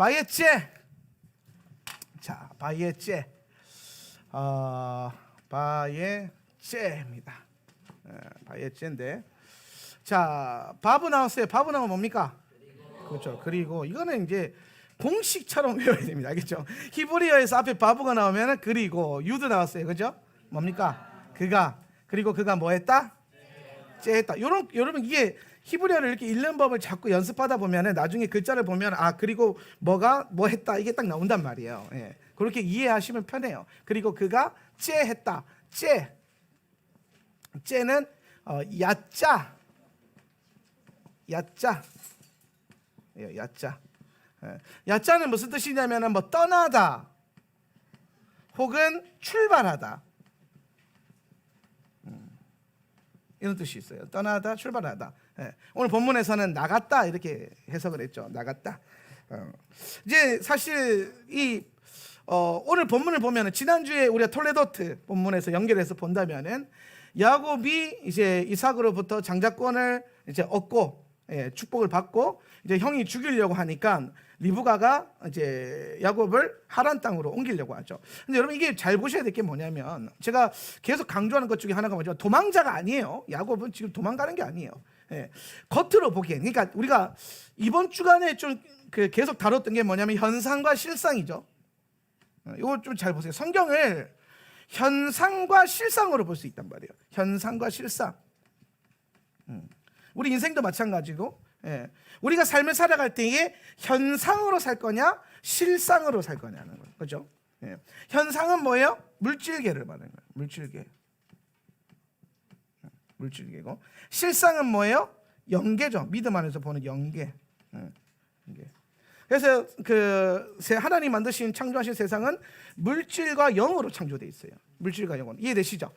바이에째. 자, 바이에째. 바이에째입니다. 바이에째인데, 자, 바브 나왔어요. 바브 나오면 뭡니까? 그렇죠. 그리고 이거는 이제 공식처럼 외워야 됩니다. 알겠죠? 히브리어에서 앞에 바브가 나오면 그리고 유도 나왔어요. 그죠? 뭡니까? 그가. 그리고 그가 뭐 했다? 째했다. 여러분 이게 히브리어를 이렇게 읽는 법을 자꾸 연습하다 보면 나중에 글자를 보면 그리고 뭐가 뭐 했다 이게 딱 나온단 말이에요. 예. 그렇게 이해하시면 편해요. 그리고 그가 째했다. 째는 야짜. 야짜는 무슨 뜻이냐면 뭐 떠나다 혹은 출발하다 이런 뜻이 있어요. 떠나다, 출발하다. 오늘 본문에서는 나갔다 이렇게 해석을 했죠. 나갔다. 이제 사실 이 오늘 본문을 보면은 지난주에 우리가 톨레도트 본문에서 연결해서 본다면은 야곱이 이제 이삭으로부터 장자권을 이제 얻고 축복을 받고 이제 형이 죽이려고 하니까 리브가가 이제 야곱을 하란 땅으로 옮기려고 하죠. 근데 여러분 이게 잘 보셔야 될 게 뭐냐면 제가 계속 강조하는 것 중에 하나가 뭐죠? 도망자가 아니에요. 야곱은 지금 도망가는 게 아니에요. 겉으로 보기엔 그러니까 우리가 이번 주간에 좀 계속 다뤘던 게 뭐냐면 현상과 실상이죠. 이거 좀 잘 보세요. 성경을 현상과 실상으로 볼 수 있단 말이에요. 현상과 실상. 우리 인생도 마찬가지고 우리가 삶을 살아갈 때에 현상으로 살 거냐 실상으로 살 거냐는 거예요. 그렇죠? 현상은 뭐예요? 물질계를 말하는 거예요. 물질계고 실상은 뭐예요? 영계죠. 믿음 안에서 보는 영계. 그래서 하나님 만드신 창조하신 세상은 물질과 영으로 창조되어 있어요. 물질과 영으로. 이해되시죠?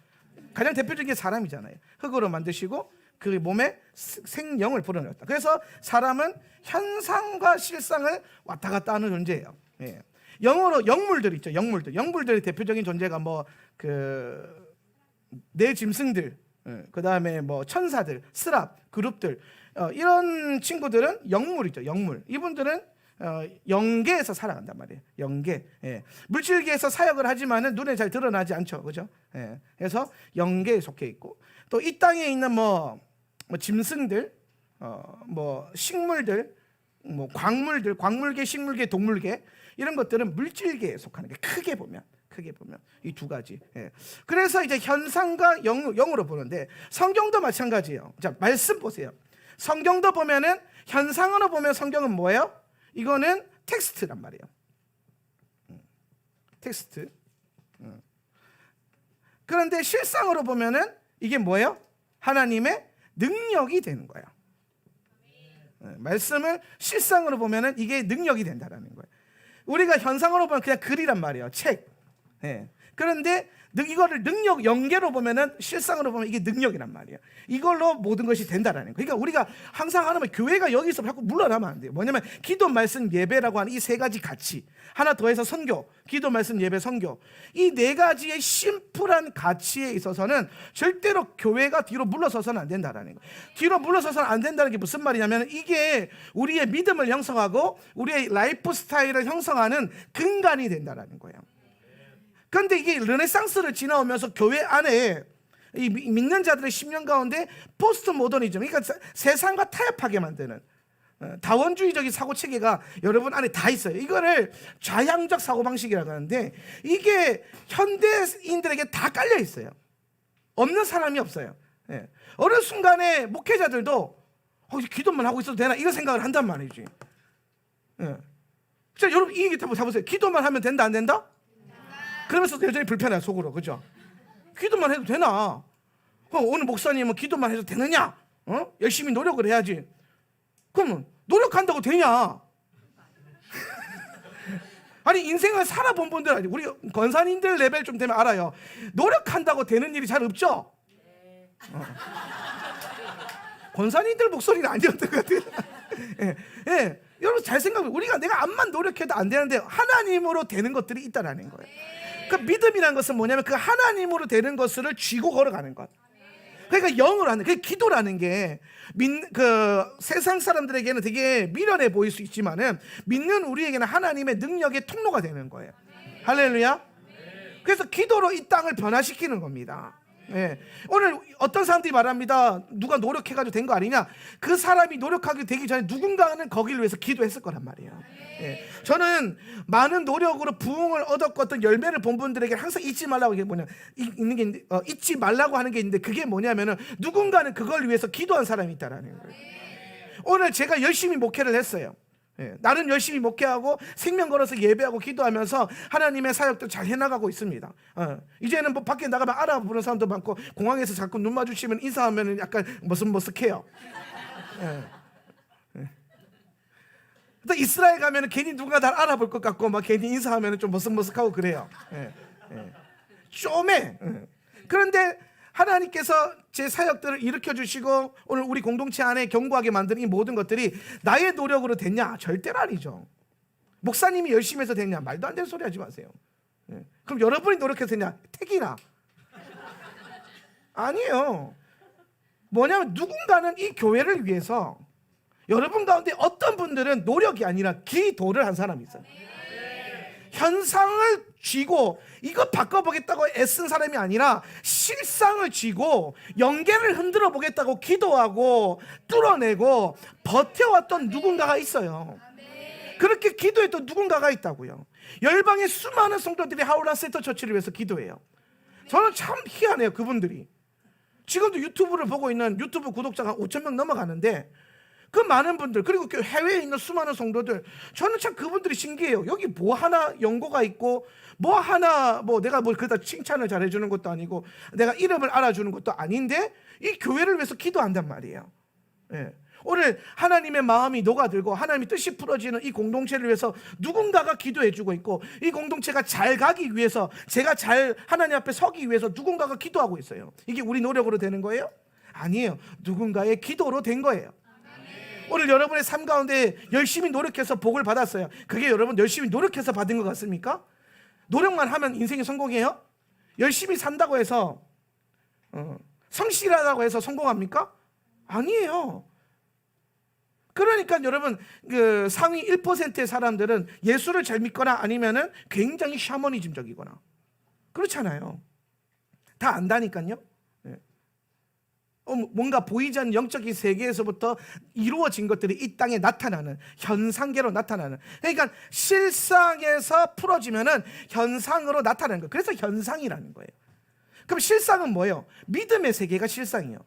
가장 대표적인 게 사람이잖아요. 흙으로 만드시고 그 몸에 생영을 불어넣었다. 그래서 사람은 현상과 실상을 왔다 갔다 하는 존재예요. 영어로 영물들 있죠. 영물들의 대표적인 존재가 내 짐승들, 그 다음에 뭐 천사들, 스랍, 그룹들 이런 친구들은 영물이죠. 영물. 이분들은 영계에서 살아간단 말이에요. 영계. 물질계에서 사역을 하지만은 눈에 잘 드러나지 않죠. 그죠? 그래서 영계에 속해 있고 또 이 땅에 있는 뭐 짐승들, 뭐 식물들, 뭐 광물계, 식물계, 동물계 이런 것들은 물질계에 속하는 게 크게 보면 이 두 가지. 그래서 이제 현상과 영으로 보는데 성경도 마찬가지예요. 자, 말씀 보세요. 성경도 보면은 현상으로 보면 성경은 뭐예요? 이거는 텍스트란 말이에요. 텍스트. 그런데 실상으로 보면은 이게 뭐예요? 하나님의 능력이 되는 거예요. 말씀을 실상으로 보면은 이게 능력이 된다라는 거예요. 우리가 현상으로 보면 그냥 글이란 말이에요. 책. 그런데 이거를 능력 영계로 보면은 실상으로 보면 이게 능력이란 말이에요. 이걸로 모든 것이 된다라는 거예요. 그러니까 우리가 항상 하면 교회가 여기서 자꾸 물러나면 안 돼요. 뭐냐면 기도, 말씀, 예배라고 하는 이 세 가지 가치, 하나 더해서 선교, 기도, 말씀, 예배, 선교, 이 네 가지의 심플한 가치에 있어서는 절대로 교회가 뒤로 물러서서는 안 된다라는 거예요. 뒤로 물러서서는 안 된다는 게 무슨 말이냐면 이게 우리의 믿음을 형성하고 우리의 라이프 스타일을 형성하는 근간이 된다라는 거예요. 그런데 이게 르네상스를 지나오면서 교회 안에 이 믿는 자들의 심령 가운데 포스트 모더니즘, 그러니까 세상과 타협하게 만드는 다원주의적인 사고체계가 여러분 안에 다 있어요. 이거를 좌양적 사고방식이라고 하는데 이게 현대인들에게 다 깔려 있어요. 없는 사람이 없어요. 어느 순간에 목회자들도 기도만 하고 있어도 되나 이런 생각을 한단 말이지. 자, 여러분 이 얘기 다 보세요. 기도만 하면 된다 안 된다? 그러면서 여전히 불편해요. 속으로. 그죠? 기도만 해도 되나? 오늘 목사님은 기도만 해도 되느냐? 열심히 노력을 해야지. 그러면 노력한다고 되냐? 아니 인생을 살아본 분들 아니 우리 권사님들 레벨 좀 되면 알아요. 노력한다고 되는 일이 잘 없죠? 권사님들 목소리는 아니었던 것 같아요. 여러분 잘 생각해. 우리가 내가 암만 노력해도 안 되는데 하나님으로 되는 것들이 있다라는 거예요. 그 믿음이라는 것은 뭐냐면 그 하나님으로 되는 것을 쥐고 걸어가는 것. 그러니까 영으로 하는 그 기도라는 게 세상 사람들에게는 되게 미련해 보일 수 있지만은 믿는 우리에게는 하나님의 능력의 통로가 되는 거예요. 할렐루야. 그래서 기도로 이 땅을 변화시키는 겁니다. 예. 오늘 어떤 사람들이 말합니다. 누가 노력해가지고 된 거 아니냐? 그 사람이 노력하게 되기 전에 누군가는 거기를 위해서 기도했을 거란 말이에요. 예. 저는 많은 노력으로 부흥을 얻었고 어떤 열매를 본 분들에게 항상 잊지 말라고 있는 게 잊지 말라고 하는 게 있는데, 그게 뭐냐면은 누군가는 그걸 위해서 기도한 사람이 있다라는 거예요. 오늘 제가 열심히 목회를 했어요. 예, 나는 열심히 목회하고 생명 걸어서 예배하고 기도하면서 하나님의 사역도 잘 해나가고 있습니다. 이제는 뭐 밖에 나가면 알아보는 사람도 많고, 공항에서 자꾸 눈 마주치면 인사하면 약간 머쓱머쓱해요. 예. 예. 또 이스라엘 가면 괜히 누가 날 알아볼 것 같고 막 괜히 인사하면 좀 머쓱머쓱하고 그래요. 예. 예. 좀해. 예. 그런데 하나님께서 제 사역들을 일으켜주시고 오늘 우리 공동체 안에 견고하게 만든 이 모든 것들이 나의 노력으로 됐냐? 절대로 아니죠. 목사님이 열심히 해서 됐냐? 말도 안 되는 소리 하지 마세요. 예. 그럼 여러분이 노력해서 됐냐? 택이나? 아니에요. 뭐냐면 누군가는 이 교회를 위해서, 여러분 가운데 어떤 분들은 노력이 아니라 기도를 한 사람이 있어요. 현상을 쥐고 이거 바꿔보겠다고 애쓴 사람이 아니라 실상을 쥐고 연계를 흔들어 보겠다고 기도하고 뚫어내고 버텨왔던 누군가가 있어요. 그렇게 기도했던 누군가가 있다고요. 열방의 수많은 성도들이 하울란 센터 처치를 위해서 기도해요. 저는 참 희한해요. 그분들이 지금도 유튜브를 보고 있는 유튜브 구독자가 5,000명 넘어가는데, 그 많은 분들, 그리고 해외에 있는 수많은 성도들, 저는 참 그분들이 신기해요. 여기 뭐 하나 연고가 있고 뭐 하나 내가 그다 칭찬을 잘해주는 것도 아니고 내가 이름을 알아주는 것도 아닌데 이 교회를 위해서 기도한단 말이에요. 예. 오늘 하나님의 마음이 녹아들고 하나님의 뜻이 풀어지는 이 공동체를 위해서 누군가가 기도해주고 있고, 이 공동체가 잘 가기 위해서, 제가 잘 하나님 앞에 서기 위해서 누군가가 기도하고 있어요. 이게 우리 노력으로 되는 거예요? 아니에요. 누군가의 기도로 된 거예요. 오늘 여러분의 삶 가운데 열심히 노력해서 복을 받았어요. 그게 여러분 열심히 노력해서 받은 것 같습니까? 노력만 하면 인생이 성공이에요? 열심히 산다고 해서 성실하다고 해서 성공합니까? 아니에요. 그러니까 여러분 그 상위 1%의 사람들은 예수를 잘 믿거나 아니면은 굉장히 샤머니즘적이거나 그렇잖아요. 다 안다니까요. 뭔가 보이지 않는 영적인 세계에서부터 이루어진 것들이 이 땅에 나타나는, 현상계로 나타나는, 그러니까 실상에서 풀어지면은 현상으로 나타나는 거예요. 그래서 현상이라는 거예요. 그럼 실상은 뭐예요? 믿음의 세계가 실상이에요.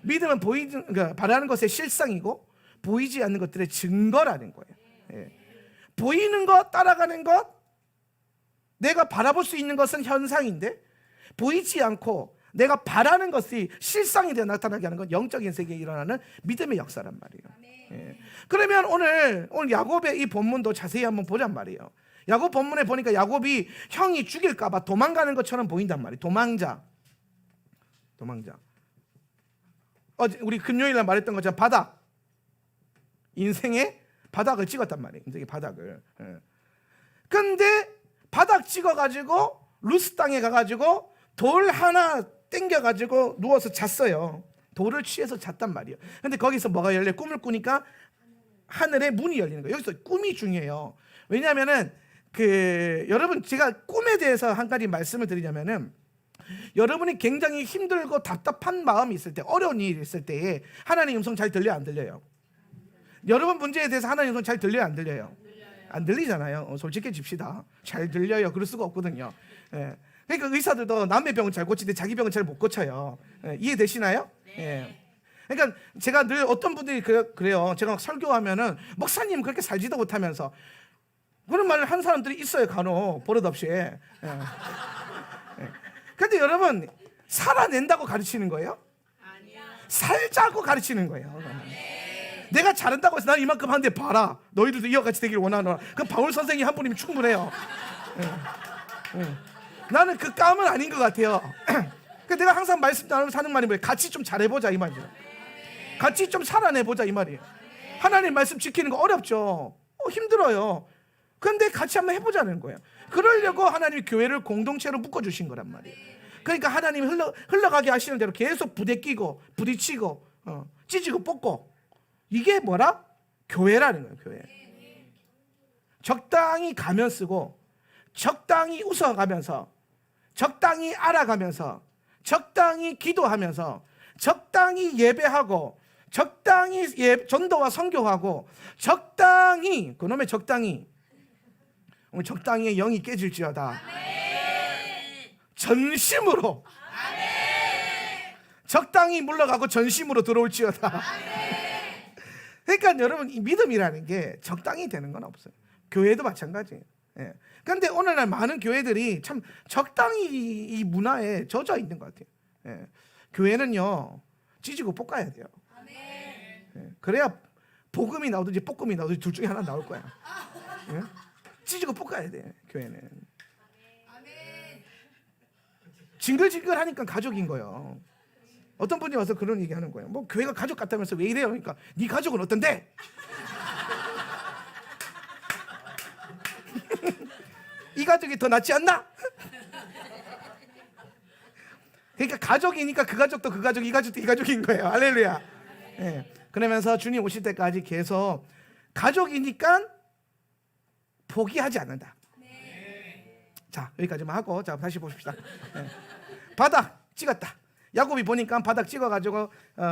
믿음은 그러니까 바라는 것의 실상이고 보이지 않는 것들의 증거라는 거예요. 예. 보이는 것, 따라가는 것, 내가 바라볼 수 있는 것은 현상인데 보이지 않고 내가 바라는 것이 실상이 되어 나타나게 하는 건 영적인 세계에 일어나는 믿음의 역사란 말이에요. 예. 그러면 오늘 야곱의 이 본문도 자세히 한번 보란 말이에요. 야곱 본문에 보니까 야곱이 형이 죽일까 봐 도망가는 것처럼 보인단 말이에요. 도망자. 어제 우리 금요일날 말했던 것처럼 바닥. 인생의 바닥을 찍었단 말이에요. 인생의 바닥을. 예. 근데 바닥 찍어가지고 루스 땅에 가가지고 돌 하나 땡겨가지고 누워서 잤어요. 돌을 취해서 잤단 말이에요. 근데 거기서 뭐가 열려? 꿈을 꾸니까 하늘에 문이 열리는 거예요. 여기서 꿈이 중요해요. 왜냐하면은 여러분 제가 꿈에 대해서 한 가지 말씀을 드리자면은, 여러분이 굉장히 힘들고 답답한 마음이 있을 때, 어려운 일이 있을 때에 하나님 음성 잘 들려요, 안 들려요? 여러분 문제에 대해서 하나님 음성 잘 들려요, 안 들려요? 안 들리잖아요. 솔직해집시다. 잘 들려요. 그럴 수가 없거든요. 예. 그러니까 의사들도 남의 병은 잘 고치는데 자기 병은 잘 못 고쳐요. 예, 이해되시나요? 네. 예. 그러니까 제가 늘 어떤 분들이 그래요. 제가 막 설교하면은 목사님 그렇게 살지도 못하면서, 그런 말을 한 사람들이 있어요. 간혹 버릇없이. 예. 예. 근데 여러분 살아낸다고 가르치는 거예요? 아니야. 살자고 가르치는 거예요. 내가 잘한다고 해서 난 이만큼 하는데 봐라, 너희들도 이와 같이 되길 원하노라. 그럼 바울 선생이 한 분이면 충분해요. 예. 예. 나는 그 깜은 아닌 것 같아요. 내가 항상 말씀 나누면서 하는 말이 뭐예요? 같이 좀 잘해보자 이 말이에요. 같이 좀 살아내보자 이 말이에요. 하나님 말씀 지키는 거 어렵죠. 힘들어요. 그런데 같이 한번 해보자는 거예요. 그러려고 하나님이 교회를 공동체로 묶어주신 거란 말이에요. 그러니까 하나님이 흘러가게 하시는 대로 계속 부대끼고 부딪히고 찢고 뽑고, 이게 뭐라? 교회라는 거예요. 교회. 적당히 가면 쓰고, 적당히 웃어가면서, 적당히 알아가면서, 적당히 기도하면서, 적당히 예배하고, 적당히 전도와 선교하고, 적당히, 그놈의 적당히, 오늘 적당히의 영이 깨질지어다. 전심으로, 적당히 물러가고 전심으로 들어올지어다. 그러니까 여러분, 이 믿음이라는 게 적당히 되는 건 없어요. 교회도 마찬가지예요. 그런데 오늘날 많은 교회들이 참 적당히 이 문화에 젖어 있는 것 같아요. 교회는요, 찢고 볶아야 돼요. 그래야 복음이 나오든지 볶음이 나오든지 둘 중에 하나 나올 거야. 찢고 볶아야 돼. 교회는 징글징글하니까 가족인 거예요. 어떤 분이 와서 그런 얘기하는 거예요. 뭐 교회가 가족 같다면서 왜 이래요? 그러니까 네 가족은 어떤데? 이 가족이 더 낫지 않나? 그러니까 가족이니까 그 가족도 그 가족, 이 가족도 이 가족인 거예요. 할렐루야. 그러면서 주님 오실 때까지 계속 가족이니까 포기하지 않는다. 자, 여기까지만 하고, 자, 다시 보십시다. 바닥 찍었다. 야곱이 보니까 바닥 찍어가지고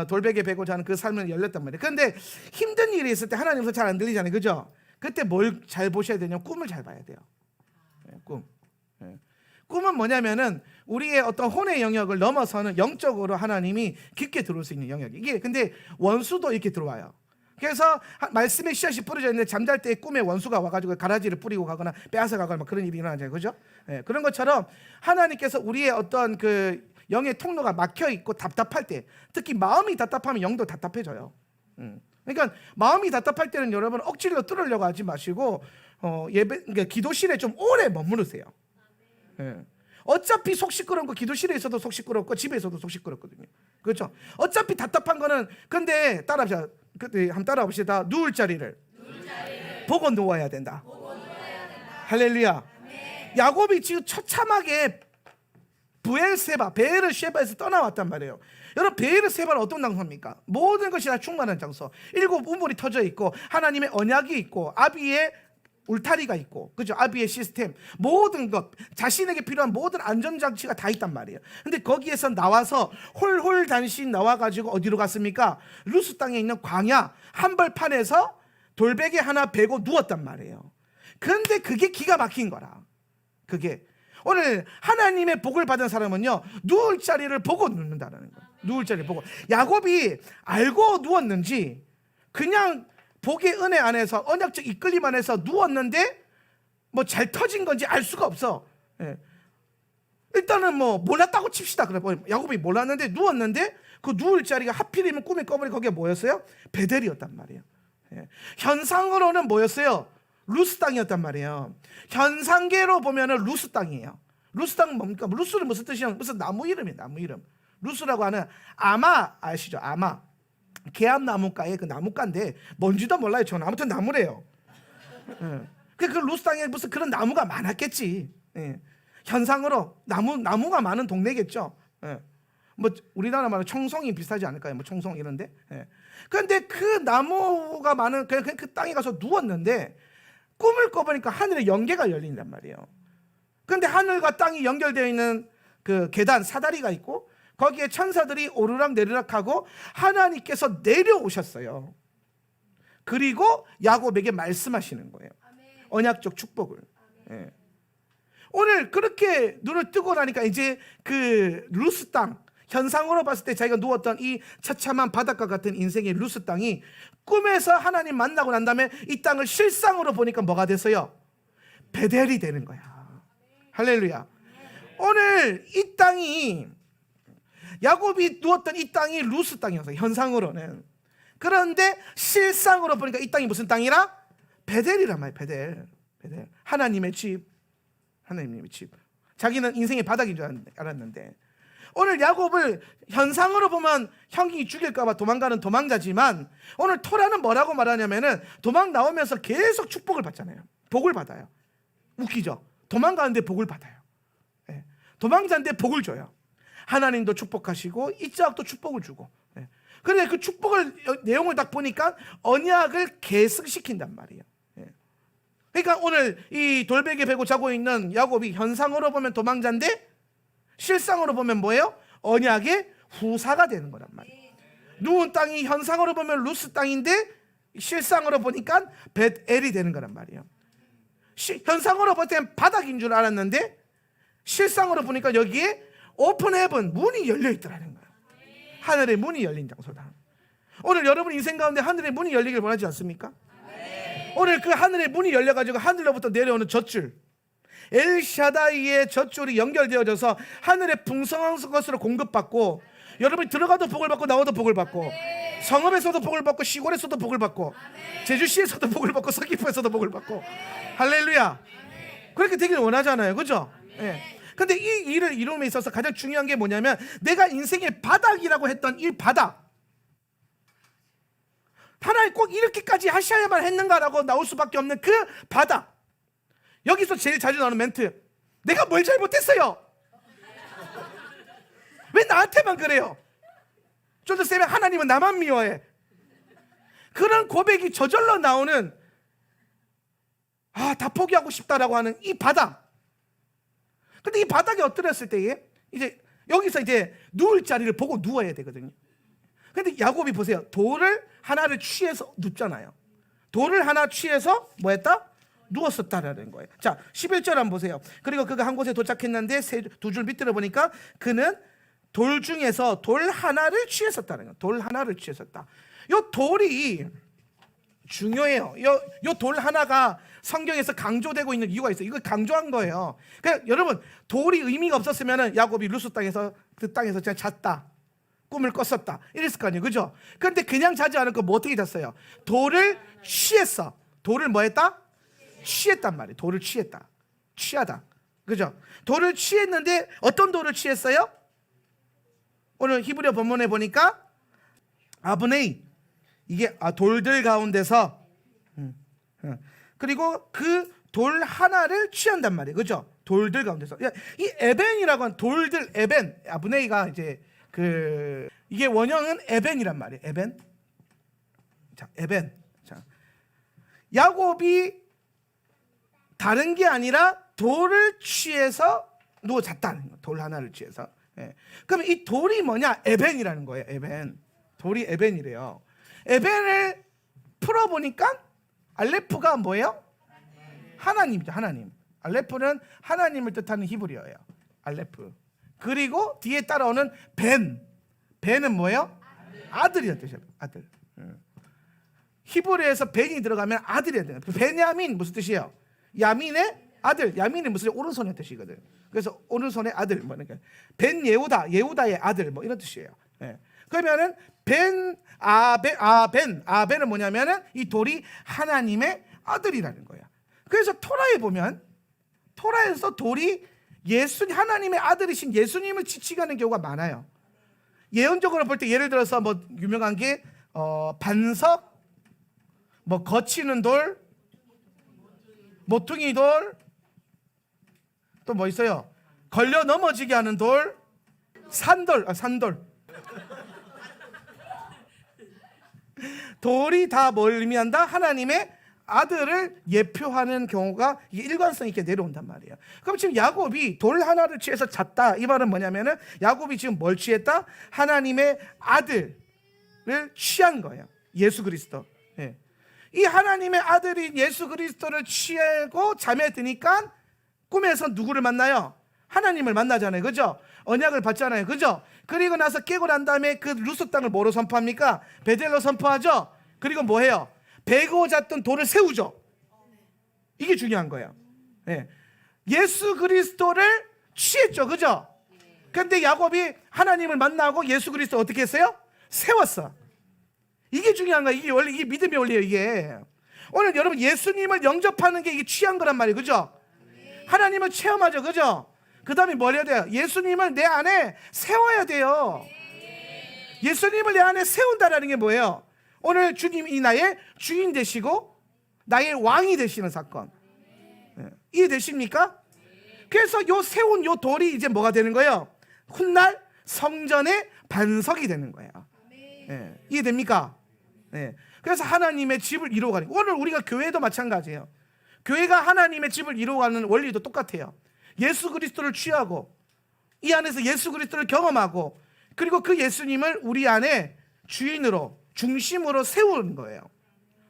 돌베개 베고 자는 그 삶을 열렸단 말이에요. 그런데 힘든 일이 있을 때 하나님께서 잘 안 들리잖아요, 그죠? 그때 뭘 잘 보셔야 되냐면 꿈을 잘 봐야 돼요. 꿈. 꿈은 뭐냐면은 우리의 어떤 혼의 영역을 넘어서는 영적으로 하나님이 깊게 들어올 수 있는 영역이. 이게 근데 원수도 이렇게 들어와요. 그래서 말씀의 씨앗이 뿌려져 있는데 잠잘 때 꿈에 원수가 와가지고 가라지를 뿌리고 가거나 빼앗아 가거나 막 그런 일이 일어나잖아요, 그죠? 그런 것처럼 하나님께서 우리의 어떤 그 영의 통로가 막혀 있고 답답할 때, 특히 마음이 답답하면 영도 답답해져요. 그러니까 마음이 답답할 때는 여러분 억지로 뚫으려고 하지 마시고 그러니까 기도실에 좀 오래 머무르세요. 어차피 속 시끄러운 거 기도실에 있어도 속 시끄럽고 집에 있어도 속 시끄럽거든요. 그렇죠? 어차피 답답한 거는, 근데 따라합시다. 그때 한번 따라봅시다. 누울 자리를 보고 누워야 된다. 할렐루야. 야곱이 지금 처참하게 베에르쉐바에서 떠나왔단 말이에요. 여러분, 베에르쉐바는 어떤 장소입니까? 모든 것이 다 충만한 장소. 7 우물이 터져 있고 하나님의 언약이 있고 아비의 울타리가 있고, 그죠? 아비의 시스템, 모든 것, 자신에게 필요한 모든 안전장치가 다 있단 말이에요. 근데 거기에서 나와서 홀홀단신 나와가지고 어디로 갔습니까? 루스 땅에 있는 광야 한벌판에서 돌베개 하나 베고 누웠단 말이에요. 그런데 그게 기가 막힌 거라. 그게 오늘 하나님의 복을 받은 사람은요, 누울 자리를 보고 눕는다는 거예요. 누울 자리를 보고. 야곱이 알고 누웠는지 그냥 복의 은혜 안에서 언약적 이끌림 안에서 누웠는데 뭐 잘 터진 건지 알 수가 없어. 일단은 뭐 몰랐다고 칩시다. 그래, 야곱이 몰랐는데 누웠는데 그 누울 자리가 하필이면 꿈에 꿔버리 거기가 뭐였어요? 베델이었단 말이에요. 현상으로는 뭐였어요? 루스 땅이었단 말이에요. 현상계로 보면은 루스 땅이에요. 루스 땅은 뭡니까? 루스는 무슨 뜻이냐면 무슨 나무 이름이에요. 나무 이름. 루스라고 하는 아마 아시죠? 아마 개암나무가의 그 나무가인데 뭔지도 몰라요. 저는 아무튼 나무래요. 그 루스 땅에 무슨 그런 나무가 많았겠지. 현상으로 나무가 많은 동네겠죠. 뭐 우리나라 말로 청송이 비슷하지 않을까요? 뭐 청송 이런데. 그런데 그 나무가 많은 그 땅에 가서 누웠는데 꿈을 꿔보니까 하늘에 연계가 열린단 말이에요. 그런데 하늘과 땅이 연결되어 있는 그 계단 사다리가 있고 거기에 천사들이 오르락 내리락하고 하나님께서 내려오셨어요. 그리고 야곱에게 말씀하시는 거예요. 언약적 축복을. 오늘 그렇게 눈을 뜨고 나니까 이제 그 루스 땅, 현상으로 봤을 때 자기가 누웠던 이 처참한 바닷가 같은 인생의 루스 땅이 꿈에서 하나님 만나고 난 다음에 이 땅을 실상으로 보니까 뭐가 됐어요? 베델이 되는 거야. 할렐루야. 오늘 이 땅이, 야곱이 누웠던 이 땅이 루스 땅이었어요, 현상으로는. 그런데 실상으로 보니까 이 땅이 무슨 땅이라? 베델이란 말이에요. 베델. 하나님의 집. 하나님의 집. 자기는 인생의 바닥인 줄 알았는데 오늘 야곱을 현상으로 보면 형이 죽일까봐 도망가는 도망자지만 오늘 토라는 뭐라고 말하냐면은 도망 나오면서 계속 축복을 받잖아요. 복을 받아요. 웃기죠? 도망가는데 복을 받아요. 도망자인데 복을 줘요. 하나님도 축복하시고 이삭도 축복을 주고. 그런데 그 축복을 내용을 딱 보니까 언약을 계승시킨단 말이에요. 그러니까 오늘 이 돌베개 베고 자고 있는 야곱이 현상으로 보면 도망자인데 실상으로 보면 뭐예요? 언약의 후사가 되는 거란 말이에요. 누운 땅이 현상으로 보면 루스 땅인데 실상으로 보니까 벳엘이 되는 거란 말이에요. 현상으로 볼 때는 바닥인 줄 알았는데 실상으로 보니까 여기에 오픈 헤븐, 문이 열려 있더라는 거예요. 하늘의 문이 열린 장소다. 오늘 여러분 인생 가운데 하늘의 문이 열리길 원하지 않습니까? 오늘 그 하늘의 문이 열려가지고 하늘로부터 내려오는 젖줄, 엘샤다이의 젖줄이 연결되어져서 하늘의 풍성한 것으로 공급받고, 여러분이 들어가도 복을 받고 나와도 복을 받고, 성읍에서도 복을 받고 시골에서도 복을 받고, 제주시에서도 복을 받고 서귀포에서도 복을 받고, 할렐루야. 그렇게 되길 원하잖아요, 그죠? 근데 이 일을 이룸에 있어서 가장 중요한 게 뭐냐면, 내가 인생의 바닥이라고 했던 이 바닥, 하나님 꼭 이렇게까지 하셔야만 했는가라고 나올 수밖에 없는 그 바닥. 여기서 제일 자주 나오는 멘트, 내가 뭘 잘못했어요? 왜 나한테만 그래요? 좀 더 세면 하나님은 나만 미워해. 그런 고백이 저절로 나오는, 다 포기하고 싶다라고 하는 이 바닥. 근데 이 바닥에 엎드렸을 때에 이제 여기서 이제 누울 자리를 보고 누워야 되거든요. 근데 야곱이 보세요. 돌을 하나를 취해서 눕잖아요. 돌을 하나 취해서 뭐 했다? 누웠었다라는 거예요. 자, 11절 한번 보세요. 그리고 그가 한 곳에 도착했는데 두 줄 밑으로 보니까 그는 돌 중에서 돌 하나를 취했었다는 거예요. 돌 하나를 취했었다. 요 돌이 중요해요. 요 돌 하나가 성경에서 강조되고 있는 이유가 있어요. 이걸 강조한 거예요. 그러니까 여러분, 돌이 의미가 없었으면 야곱이 루스 땅에서 그 땅에서 그냥 잤다, 꿈을 꿨었다 이랬을 거 아니에요, 그죠? 그런데 그냥 자지 않고 뭐 어떻게 잤어요? 돌을 취했어. 돌을 뭐 했다? 취했단 말이에요. 돌을 취했다, 취하다, 그죠? 돌을 취했는데 어떤 돌을 취했어요? 오늘 히브리어 본문에 보니까 아브네이, 이게 돌들 가운데서 그리고 그 돌 하나를 취한단 말이에요, 그죠? 돌들 가운데서. 이 에벤이라고 하는 돌들, 에벤, 아브네이가 이제 이게 원형은 에벤이란 말이에요. 에벤. 자, 에벤. 자, 야곱이 다른 게 아니라 돌을 취해서 누워 잤다는 거예요. 돌 하나를 취해서. 그럼 이 돌이 뭐냐? 에벤이라는 거예요. 에벤. 돌이 에벤이래요. 에벤을 풀어보니까 알레프가 뭐예요? 하나님이죠. 하나님. 알레프는 하나님을 뜻하는 히브리어예요. 알레프. 그리고 뒤에 따라오는 벤은 뭐예요? 아들이라는 뜻이에요. 아들. 히브리어에서 벤이 들어가면 아들이라는 뜻이에요. 베냐민 무슨 뜻이에요? 야민의 아들. 야민이 무슨 오른손의 뜻이거든. 그래서 오른손의 아들, 뭐 그러니까 벤 예후다의 아들, 뭐 이런 뜻이에요. 그러면은 벤은 뭐냐면은 이 돌이 하나님의 아들이라는 거야. 그래서 토라에 보면, 토라에서 돌이 하나님의 아들이신 예수님을 지칭하는 경우가 많아요. 예언적으로 볼 때 예를 들어서 뭐 유명한 게 반석, 뭐 거치는 돌, 모퉁이 돌, 또 뭐 있어요? 걸려 넘어지게 하는 돌, 산돌. 돌이 다 뭘 의미한다? 하나님의 아들을 예표하는 경우가 일관성 있게 내려온단 말이에요. 그럼 지금 야곱이 돌 하나를 취해서 잤다, 이 말은 뭐냐면은 야곱이 지금 뭘 취했다? 하나님의 아들을 취한 거예요. 예수 그리스도. 이 하나님의 아들인 예수 그리스도를 취하고 잠에 드니까 꿈에서 누구를 만나요? 하나님을 만나잖아요, 그죠? 언약을 받잖아요, 그죠? 그리고 나서 깨고 난 다음에 그 루스 땅을 뭐로 선포합니까? 베델로 선포하죠. 그리고 뭐 해요? 베고 잤던 돌을 세우죠. 이게 중요한 거예요. 예수 그리스도를 취했죠, 그죠? 그런데 야곱이 하나님을 만나고 예수 그리스도 어떻게 했어요? 세웠어. 이게 중요한 거예요. 이게 원래 이게 믿음의 원리예요. 이게 오늘 여러분 예수님을 영접하는 게 이게 취한 거란 말이에요, 그죠? 하나님을 체험하죠, 그죠? 그 다음에 뭘 해야 돼요? 예수님을 내 안에 세워야 돼요. 예수님을 내 안에 세운다라는 게 뭐예요? 오늘 주님이 나의 주인 되시고 나의 왕이 되시는 사건. 이해되십니까? 그래서 요 세운 요 돌이 이제 뭐가 되는 거예요? 훗날 성전의 반석이 되는 거예요. 예, 이해됩니까? 예. 그래서 하나님의 집을 이루어가는, 오늘 우리가 교회도 마찬가지예요. 교회가 하나님의 집을 이루어가는 원리도 똑같아요. 예수 그리스도를 취하고 이 안에서 예수 그리스도를 경험하고, 그리고 그 예수님을 우리 안에 주인으로, 중심으로 세우는 거예요.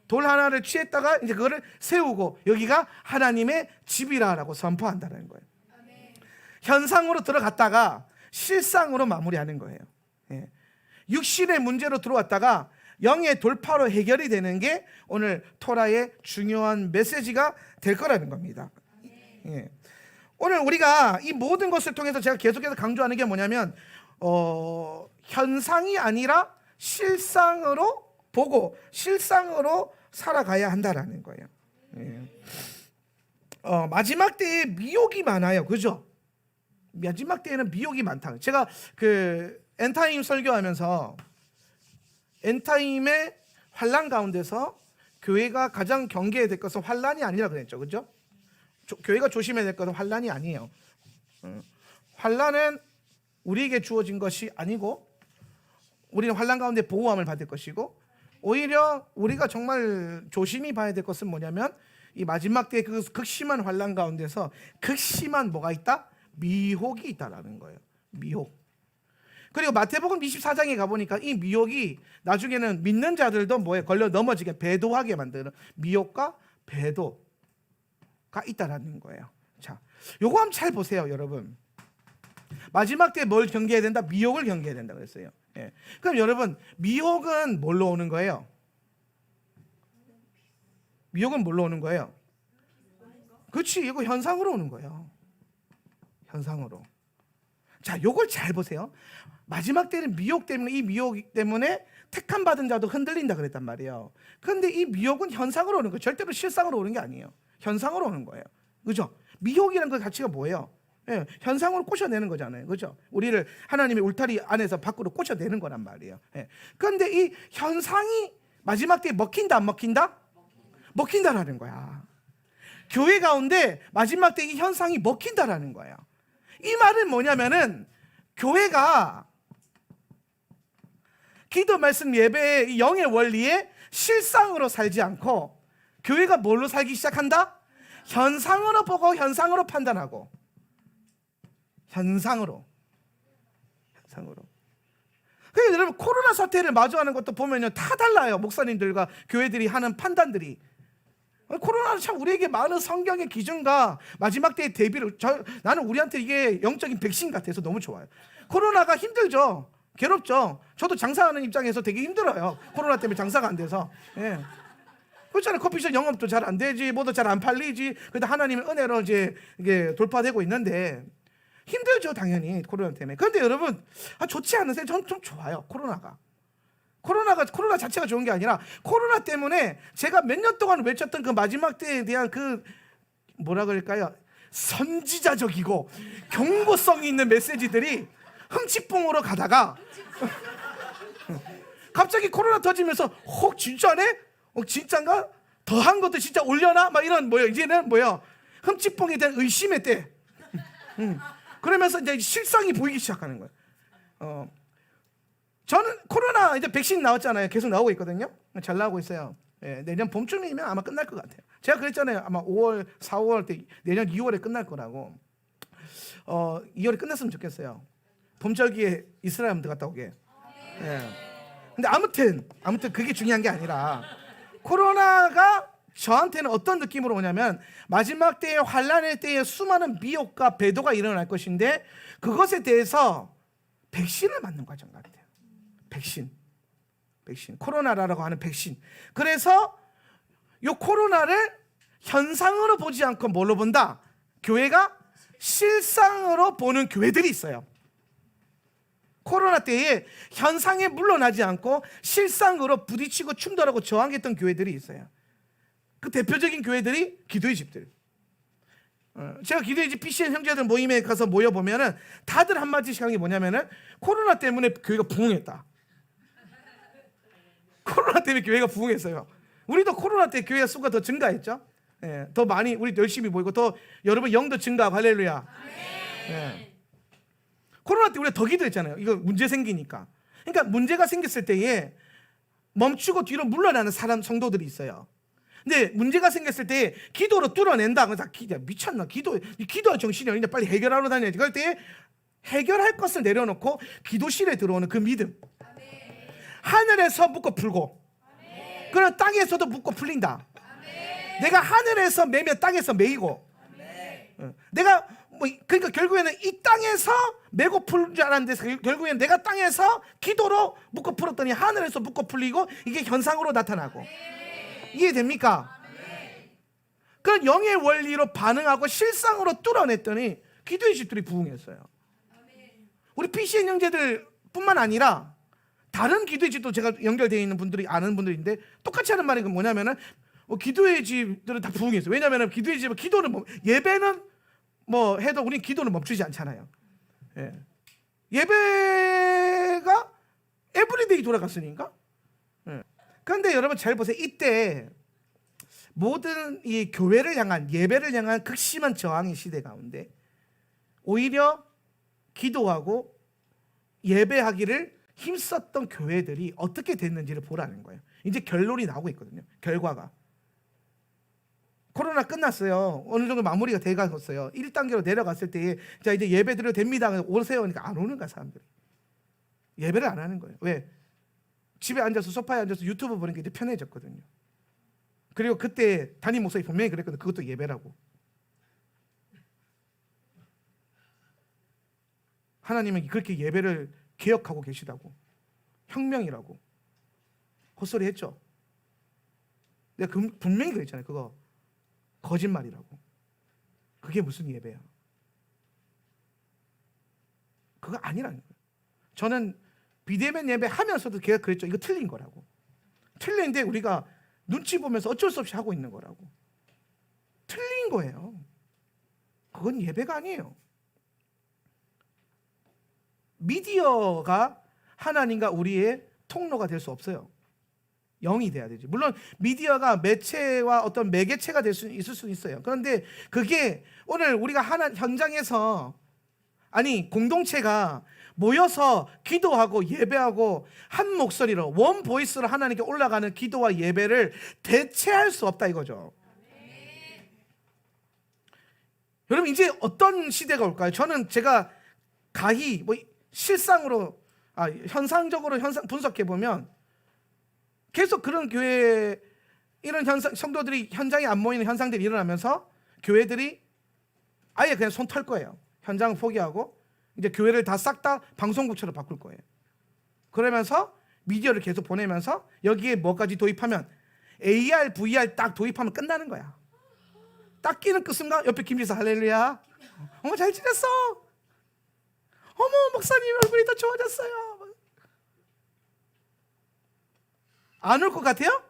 돌 하나를 취했다가 이제 그거를 세우고 여기가 하나님의 집이라고 선포한다는 거예요. 현상으로 들어갔다가 실상으로 마무리하는 거예요. 예. 육신의 문제로 들어왔다가 영의 돌파로 해결이 되는 게 오늘 토라의 중요한 메시지가 될 거라는 겁니다. 예. 오늘 우리가 이 모든 것을 통해서 제가 계속해서 강조하는 게 뭐냐면 현상이 아니라 실상으로 보고 실상으로 살아가야 한다라는 거예요. 예. 마지막 때에 미혹이 많아요, 그죠? 마지막 때에는 미혹이 많다. 제가 그 엔타임 설교하면서 엔타임의 환난 가운데서 교회가 가장 경계해야 될 것은 환난이 아니라 그랬죠, 그죠? 교회가 조심해야 될 것은 환난이 아니에요. 환난은 우리에게 주어진 것이 아니고 우리는 환난 가운데 보호함을 받을 것이고, 오히려 우리가 정말 조심히 봐야 될 것은 뭐냐면 이 마지막 때 그 극심한 환난 가운데서 극심한 뭐가 있다? 미혹이 있다라는 거예요. 미혹. 그리고 마태복음 24장에 가보니까 이 미혹이 나중에는 믿는 자들도 뭐에 걸려 넘어지게 배도하게 만드는 미혹과 배도가 있다라는 거예요. 자, 요거 한번 잘 보세요, 여러분. 마지막 때 뭘 경계해야 된다? 미혹을 경계해야 된다 그랬어요. 예. 그럼 여러분, 미혹은 뭘로 오는 거예요? 미혹은 뭘로 오는 거예요? 그렇지, 이거 현상으로 오는 거예요. 현상으로. 자, 요걸 잘 보세요. 마지막 때는 미혹 때문에, 이 미혹 때문에 택함 받은 자도 흔들린다 그랬단 말이에요. 그런데 이 미혹은 현상으로 오는 거예요. 절대로 실상으로 오는 게 아니에요. 현상으로 오는 거예요. 그죠? 미혹이라는 그 가치가 뭐예요? 예, 현상으로 꼬셔내는 거잖아요, 그죠? 우리를 하나님의 울타리 안에서 밖으로 꼬셔내는 거란 말이에요. 예. 그런데 이 현상이 마지막 때에 먹힌다 안 먹힌다? 먹힌다라는 거야. 교회 가운데 마지막 때 이 현상이 먹힌다라는 거예요. 이 말은 뭐냐면은 교회가 기도, 말씀, 예배의 영의 원리에 실상으로 살지 않고 교회가 뭘로 살기 시작한다? 현상으로 보고 현상으로 판단하고, 현상으로. 그래서 여러분, 코로나 사태를 마주하는 것도 보면요, 다 달라요. 목사님들과 교회들이 하는 판단들이. 코로나는 참 우리에게 많은 성경의 기준과 마지막 때의 대비를, 나는 우리한테 이게 영적인 백신 같아서 너무 좋아요. 코로나가 힘들죠. 괴롭죠. 저도 장사하는 입장에서 되게 힘들어요. 코로나 때문에 장사가 안 돼서. 예. 그렇잖아요. 커피숍 영업도 잘 안 되지, 뭐도 잘 안 팔리지. 그런데 하나님의 은혜로 이제 이게 돌파되고 있는데 힘들죠, 당연히 코로나 때문에. 그런데 여러분, 좋지 않으세요? 전 좀 좋아요. 코로나 자체가 좋은 게 아니라 코로나 때문에 제가 몇 년 동안 외쳤던 그 마지막 때에 대한 그 뭐라 그럴까요? 선지자적이고 경고성이 있는 메시지들이 흥칫뽕으로 가다가 갑자기 코로나 터지면서 혹 진짜네? 진짠가? 더한 것도 진짜 올려나? 막 이런 뭐요? 이제는 뭐요? 흥칫뽕에 대한 의심의 때. 그러면서 이제 실상이 보이기 시작하는 거예요. 저는 코로나 이제 백신 나왔잖아요. 계속 나오고 있거든요. 잘 나오고 있어요. 예, 내년 봄쯤이면 아마 끝날 것 같아요. 제가 그랬잖아요. 아마 5월, 4월 때 내년 2월에 끝날 거라고. 2월에 끝났으면 좋겠어요. 봄절기에 이스라엘 한번 갔다 오게. 예. 근데 아무튼 그게 중요한 게 아니라 코로나가 저한테는 어떤 느낌으로 오냐면 마지막 때의 환란의 때에 수많은 미혹과 배도가 일어날 것인데 그것에 대해서 백신을 맞는 과정 같아요. 백신. 코로나라고 하는 백신. 그래서 이 코로나를 현상으로 보지 않고 뭘로 본다? 교회가 실상으로 보는 교회들이 있어요. 코로나 때에 현상에 물러나지 않고 실상으로 부딪히고 충돌하고 저항했던 교회들이 있어요. 그 대표적인 교회들이 기도의 집들. 제가 기도의 집 PCN 형제들 모임에 가서 모여보면은 다들 한마디씩 하는 게 뭐냐면은 코로나 때문에 교회가 부흥했다. 코로나 때문에 교회가 부흥했어요. 우리도 코로나 때 교회 수가 더 증가했죠. 예, 더 많이 우리 열심히 모이고 더 여러분 영도 증가하고 할렐루야. 예. 코로나 때 우리가 더 기도했잖아요. 이거 문제 생기니까. 그러니까 문제가 생겼을 때에 멈추고 뒤로 물러나는 성도들이 있어요. 근데 문제가 생겼을 때 기도로 뚫어낸다. 그래서 미쳤나? 기도가 정신이 아닌데 빨리 해결하러 다녀야지. 그럴 때 해결할 것을 내려놓고 기도실에 들어오는 그 믿음. 하늘에서 묶어 풀고, 그럼 땅에서도 묶어 풀린다. 내가 하늘에서 매면 땅에서 매이고, 내가 그러니까 결국에는 이 땅에서 매고 풀 줄 알았는데 결국에는 내가 땅에서 기도로 묶어 풀었더니 하늘에서 묶어 풀리고 이게 현상으로 나타나고. 이해됩니까? 그런 영의 원리로 반응하고 실상으로 뚫어냈더니 기도의 집들이 부흥했어요. 우리 PCN 형제들 뿐만 아니라 다른 기도의 집도 제가 연결되어 있는 분들이 아는 분들인데 똑같이 하는 말이 뭐냐면은 기도의 집들은 다 부흥했어요. 왜냐하면 기도의 집은 예배는 뭐 해도 우리 기도는 멈추지 않잖아요. 예배가 에브리데이 돌아갔으니까. 그런데 여러분 잘 보세요. 이때 모든 이 교회를 향한, 예배를 향한 극심한 저항의 시대 가운데 오히려 기도하고 예배하기를 힘썼던 교회들이 어떻게 됐는지를 보라는 거예요. 이제 결론이 나오고 있거든요. 결과가. 코로나 끝났어요. 어느 정도 마무리가 돼갔어요. 1단계로 내려갔을 때 자 이제 예배 드려도 됩니다. 오세요. 그러니까 안 오는 거야, 사람들이. 예배를 안 하는 거예요. 왜? 집에 앉아서 소파에 앉아서 유튜브 보는 게 이제 편해졌거든요. 그리고 그때 담임 목사님 분명히 그랬거든요. 그것도 예배라고. 하나님은 그렇게 예배를 개혁하고 계시다고. 혁명이라고. 헛소리 했죠. 내가 분명히 그랬잖아요. 그거 거짓말이라고. 그게 무슨 예배야? 그거 아니라는 거예요. 저는 비대면 예배 하면서도 걔가 그랬죠. 이거 틀린 거라고. 틀린데 우리가 눈치 보면서 어쩔 수 없이 하고 있는 거라고. 틀린 거예요. 그건 예배가 아니에요. 미디어가 하나님과 우리의 통로가 될 수 없어요. 영이 돼야 되지. 물론 미디어가 매체와 어떤 매개체가 될 수 있을 수 있어요. 그런데 그게 오늘 우리가 현장에서 공동체가 모여서 기도하고 예배하고 한 목소리로 원 보이스로 하나님께 올라가는 기도와 예배를 대체할 수 없다 이거죠. 여러분 이제 어떤 시대가 올까요? 저는 제가 가히 실상으로 현상적으로 분석해 보면 계속 그런 교회 이런 성도들이 현장에 안 모이는 현상들이 일어나면서 교회들이 아예 그냥 손 털 거예요. 현장을 포기하고 이제 교회를 다 싹 다 방송국처럼 바꿀 거예요. 그러면서 미디어를 계속 보내면서 여기에 뭐까지 도입하면 AR, VR 딱 도입하면 끝나는 거야. 딱 끼는 그 순간 옆에 김지사 할렐루야. 어머 잘 지냈어. 어머 목사님 얼굴이 더 좋아졌어요. 안 올 것 같아요?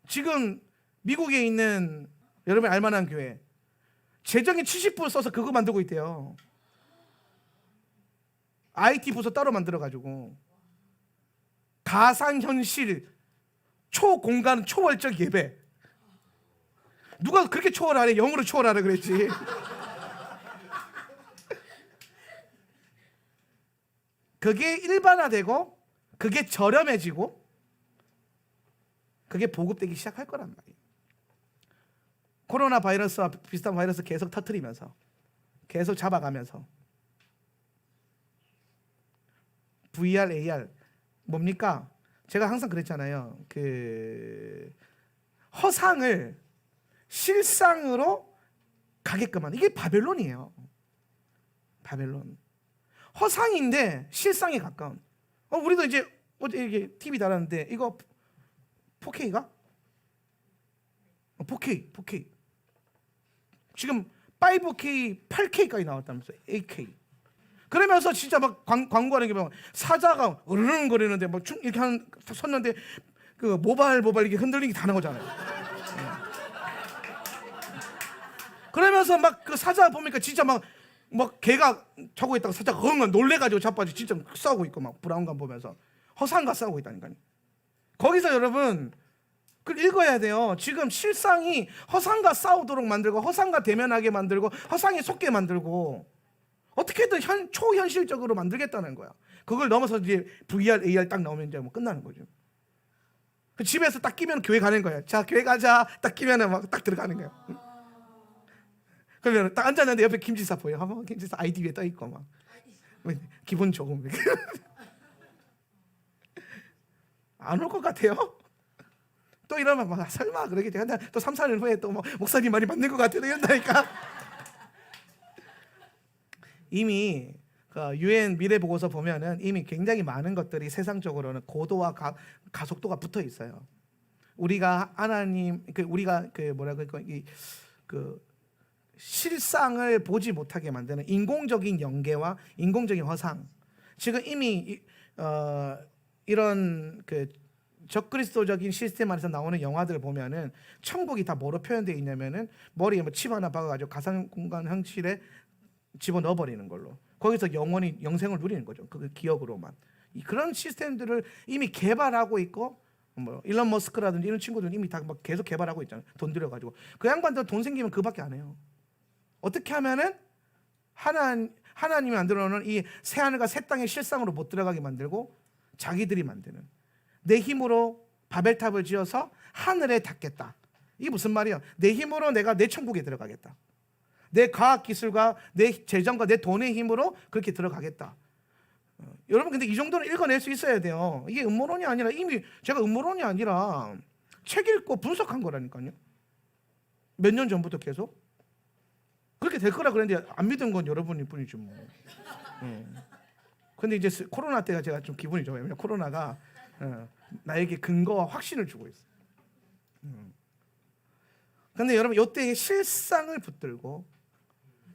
지금 미국에 있는 여러분이 알만한 교회 재정의 70% 써서 그거 만들고 있대요. IT 부서 따로 만들어가지고 가상현실 초공간 초월적 예배. 누가 그렇게 초월하래? 영으로 초월하라 그랬지. 그게 일반화되고 그게 저렴해지고 그게 보급되기 시작할 거란 말이에요. 코로나 바이러스와 비슷한 바이러스 계속 터뜨리면서 계속 잡아가면서 VR, AR 뭡니까? 제가 항상 그랬잖아요. 그 허상을 실상으로 가게끔 하는 이게 바벨론이에요. 바벨론. 허상인데 실상에 가까운. 우리도 이제 어제 이게 TV 달았는데 이거 4K가? 4K. 지금 5K, 8K까지 나왔다면서요. 8K. 그러면서 진짜 막 광고하는 게 막 사자가 으르렁거리는데 막 이렇게 섰는데 그 모발 이렇게 흔들리는 게 다 나오잖아요. 그러면서 막 그 사자 보니까 진짜 막 개가 자고 있다가 사자가 엉엉 놀래가지고 자빠지고 진짜 싸우고 있고 막 브라운관 보면서 허상과 싸우고 있다니까요. 거기서 여러분 그걸 읽어야 돼요. 지금 실상이 허상과 싸우도록 만들고 허상과 대면하게 만들고 허상에 속게 만들고 어떻게든 초현실적으로 만들겠다는 거야. 그걸 넘어서 이제 VR, AR 딱 나오면 이제 뭐 끝나는 거죠. 그 집에서 딱 끼면 교회 가는 거야. 자, 교회 가자. 딱 끼면은 막 딱 들어가는 거야. 그러면 딱 앉았는데 옆에 김지사 보여. 한번 김지사 아이디 위에 떠 있고 막 기분 조금 안 올 것 같아요. 또 이러면 막 설마 그러겠지. 근데 또 3, 4년 후에 또 뭐 목사님 말이 맞는 것 같아 이런다니까. 이미 그 유엔 미래 보고서 보면은 이미 굉장히 많은 것들이 세상적으로는 고도와 가속도가 붙어 있어요. 우리가 하나님 우리가 그 실상을 보지 못하게 만드는 인공적인 연계와 인공적인 허상. 지금 이미 이런 그 적그리스도적인 시스템 안에서 나오는 영화들을 보면은 천국이 다 뭐로 표현되어 있냐면은 머리에 뭐 칩 하나 박아가지고 가상 공간 형실에 집어 넣어버리는 걸로. 거기서 영원히 영생을 누리는 거죠. 그 기억으로만. 그런 시스템들을 이미 개발하고 있고, 뭐 일론 머스크라든지 이런 친구들은 이미 다 막 계속 개발하고 있잖아요. 돈 들여가지고. 그 양반들 돈 생기면 그밖에 안 해요. 어떻게 하면은 하나님이 만들어놓은 이 새 하늘과 새 땅의 실상으로 못 들어가게 만들고 자기들이 만드는 내 힘으로 바벨탑을 지어서 하늘에 닿겠다. 이게 무슨 말이야? 내 힘으로 내가 내 천국에 들어가겠다. 내 과학 기술과 내 재정과 내 돈의 힘으로 그렇게 들어가겠다. 여러분 근데 이 정도는 읽어낼 수 있어야 돼요. 이게 음모론이 아니라 이미 제가 음모론이 아니라 책 읽고 분석한 거라니까요. 몇 년 전부터 계속 그렇게 될 거라 그랬는데 안 믿은 건 여러분일 뿐이죠 뭐. 근데 이제 코로나 때가 제가 좀 기분이 좋아요. 왜냐면 코로나가 나에게 근거와 확신을 주고 있어요. 근데 여러분 이때 실상을 붙들고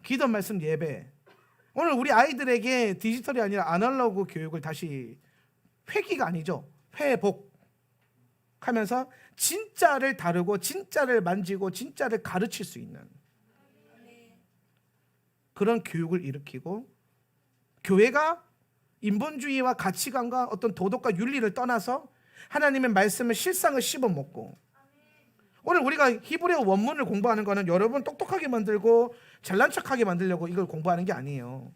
기도 말씀 예배, 오늘 우리 아이들에게 디지털이 아니라 아날로그 교육을 다시 회귀가 아니죠. 회복하면서 진짜를 다루고 진짜를 만지고 진짜를 가르칠 수 있는 그런 교육을 일으키고 교회가 인본주의와 가치관과 어떤 도덕과 윤리를 떠나서 하나님의 말씀을 실상을 씹어먹고 오늘 우리가 히브리어 원문을 공부하는 거는 여러분 똑똑하게 만들고 잘난 척하게 만들려고 이걸 공부하는 게 아니에요.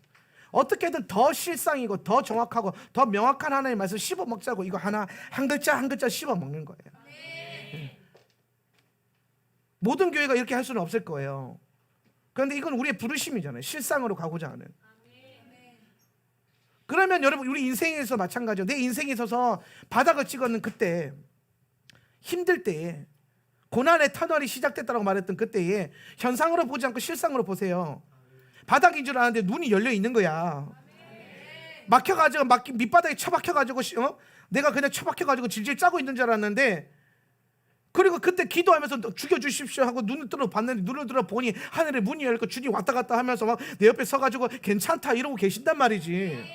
어떻게든 더 실상이고 더 정확하고 더 명확한 하나님의 말씀을 씹어먹자고 이거 한 글자 한 글자 씹어먹는 거예요. 모든 교회가 이렇게 할 수는 없을 거예요. 그런데 이건 우리의 부르심이잖아요. 실상으로 가고자 하는. 그러면 여러분 우리 인생에서 마찬가지죠. 내 인생에 있어서 바닥을 찍었는 그때 힘들 때에 고난의 터널이 시작됐다고 말했던 그때에 현상으로 보지 않고 실상으로 보세요. 바닥인 줄 아는데 눈이 열려 있는 거야. 막혀가지고 밑바닥에 처박혀가지고 내가 그냥 처박혀가지고 질질 짜고 있는 줄 알았는데 그리고 그때 기도하면서 죽여주십시오 하고 눈을 들어 봤는데 눈을 들어 보니 하늘에 문이 열리고 주님 왔다 갔다 하면서 막 내 옆에 서가지고 괜찮다 이러고 계신단 말이지.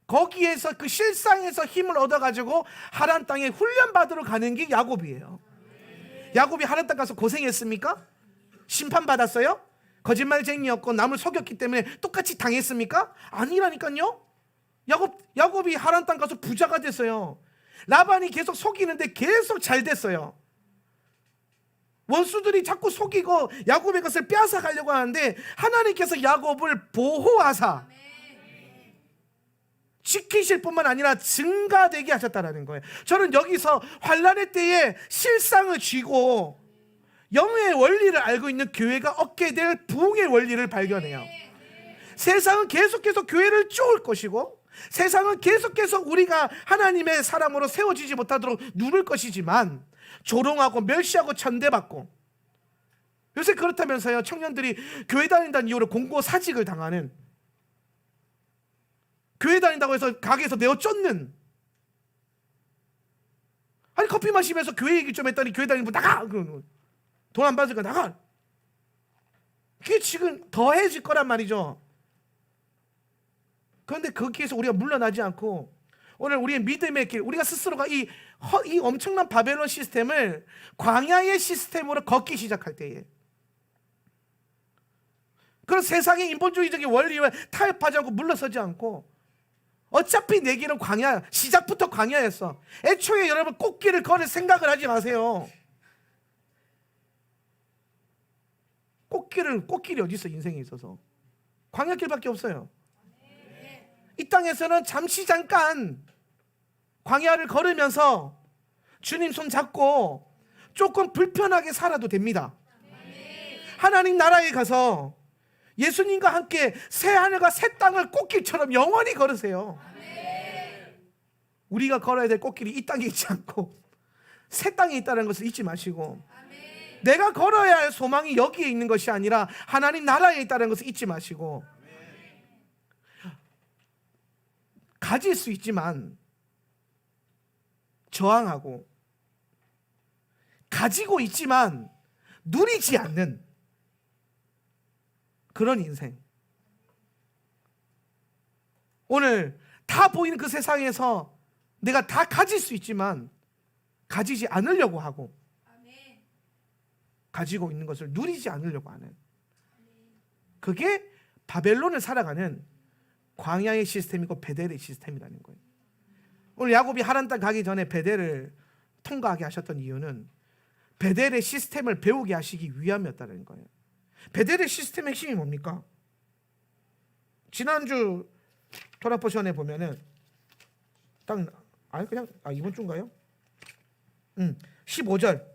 거기에서 그 실상에서 힘을 얻어가지고 하란 땅에 훈련받으러 가는 게 야곱이에요. 야곱이 하란 땅 가서 고생했습니까? 심판받았어요? 거짓말쟁이였고 남을 속였기 때문에 똑같이 당했습니까? 아니라니까요. 야곱이 하란 땅 가서 부자가 됐어요. 라반이 계속 속이는데 계속 잘 됐어요. 원수들이 자꾸 속이고 야곱의 것을 빼앗아 가려고 하는데 하나님께서 야곱을 보호하사 지키실 뿐만 아니라 증가되게 하셨다는 거예요. 저는 여기서 환난의 때에 실상을 쥐고 영의 원리를 알고 있는 교회가 얻게 될 부흥의 원리를 발견해요. 세상은 계속해서 교회를 쪼을 것이고 세상은 계속해서 우리가 하나님의 사람으로 세워지지 못하도록 누를 것이지만 조롱하고 멸시하고 천대받고 요새 그렇다면서요. 청년들이 교회 다닌다는 이유로 공고 사직을 당하는 교회 다닌다고 해서 가게에서 내어 쫓는 아니 커피 마시면서 교회 얘기 좀 했더니 교회 다니는 분 나가! 돈 안 받으니까 나가! 그게 지금 더해질 거란 말이죠. 그런데 거기에서 우리가 물러나지 않고 오늘 우리의 믿음의 길 우리가 스스로가 이 엄청난 바벨론 시스템을 광야의 시스템으로 걷기 시작할 때에 그런 세상의 인본주의적인 원리에 타협하지 않고 물러서지 않고 어차피 내 길은 광야, 시작부터 광야였어. 애초에 여러분 꽃길을 걸을 생각을 하지 마세요. 꽃길이 어디 있어? 인생에 있어서 광야길밖에 없어요. 이 땅에서는 잠시 잠깐 광야를 걸으면서 주님 손 잡고 조금 불편하게 살아도 됩니다. 하나님 나라에 가서 예수님과 함께 새 하늘과 새 땅을 꽃길처럼 영원히 걸으세요. 우리가 걸어야 될 꽃길이 이 땅에 있지 않고 새 땅에 있다는 것을 잊지 마시고, 내가 걸어야 할 소망이 여기에 있는 것이 아니라 하나님 나라에 있다는 것을 잊지 마시고, 가질 수 있지만 저항하고, 가지고 있지만 누리지 않는 그런 인생. 오늘 다 보이는 그 세상에서 내가 다 가질 수 있지만 가지지 않으려고 하고, 가지고 있는 것을 누리지 않으려고 하는, 그게 바벨론을 살아가는 광야의 시스템이고 베델의 시스템이라는 거예요. 오늘 야곱이 하란 땅 가기 전에 베델을 통과하게 하셨던 이유는 베델의 시스템을 배우게 하시기 위함이었다는 거예요. 베델의 시스템의 핵심이 뭡니까? 지난주 토라포션에 보면은 이번 주인가요? 15절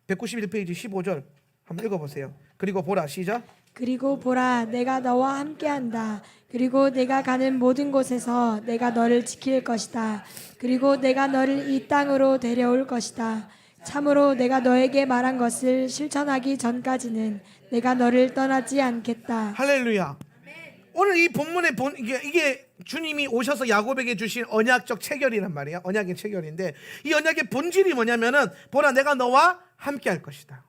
191페이지 15절 한번 읽어보세요. 그리고 보라, 시작. 그리고 보라, 내가 너와 함께한다. 그리고 내가 가는 모든 곳에서 내가 너를 지킬 것이다. 그리고 내가 너를 이 땅으로 데려올 것이다. 참으로 내가 너에게 말한 것을 실천하기 전까지는 내가 너를 떠나지 않겠다. 할렐루야. 오늘 이 본문의 이게 주님이 오셔서 야곱에게 주신 언약적 체결이란 말이에요. 언약의 체결인데, 이 언약의 본질이 뭐냐면은 보라, 내가 너와 함께 할 것이다.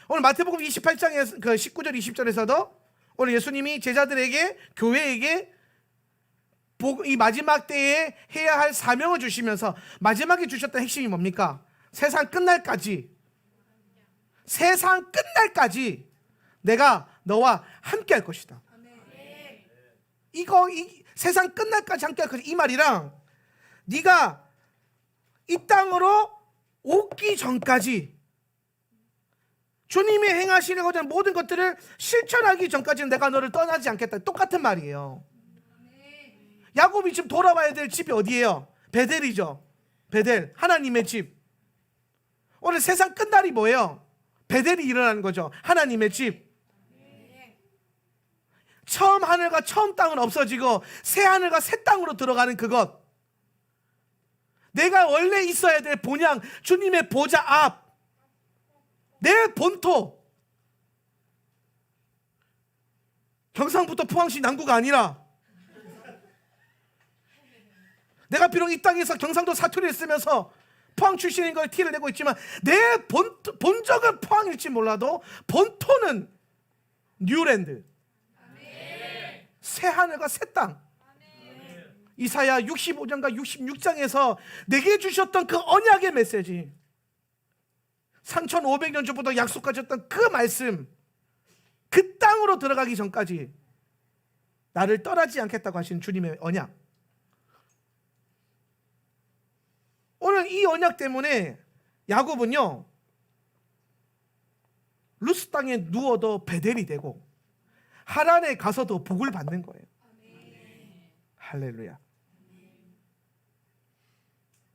오늘 마태복음 28장에 그 19절 20절에서도 오늘 예수님이 제자들에게, 교회에게 이 마지막 때에 해야 할 사명을 주시면서 마지막에 주셨던 핵심이 뭡니까? 세상 끝날까지 내가 너와 함께 할 것이다. 이 세상 끝날까지 함께 할 것이다, 이 말이랑 네가 이 땅으로 오기 전까지 주님이 행하시려고자 하는 모든 것들을 실천하기 전까지는 내가 너를 떠나지 않겠다, 똑같은 말이에요. 야곱이 지금 돌아와야 될 집이 어디예요? 베델이죠. 베델, 하나님의 집. 오늘 세상 끝날이 뭐예요? 베델이 일어나는 거죠. 하나님의 집. 처음 하늘과 처음 땅은 없어지고 새 하늘과 새 땅으로 들어가는 그것. 내가 원래 있어야 될 본향, 주님의 보좌 앞, 내 본토. 경상부터 포항시 남구가 아니라, 내가 비록 이 땅에서 경상도 사투리를 쓰면서 포항 출신인 걸 티를 내고 있지만 내 본적은 포항일지 몰라도 본토는 뉴랜드, 새 하늘과 새 땅. 이사야 65장과 66장에서 내게 주셨던 그 언약의 메시지, 3500년 전부터 약속하셨던 그 말씀, 그 땅으로 들어가기 전까지 나를 떠나지 않겠다고 하신 주님의 언약. 오늘 이 언약 때문에 야곱은요, 루스 땅에 누워도 베델이 되고 하란에 가서도 복을 받는 거예요. 할렐루야.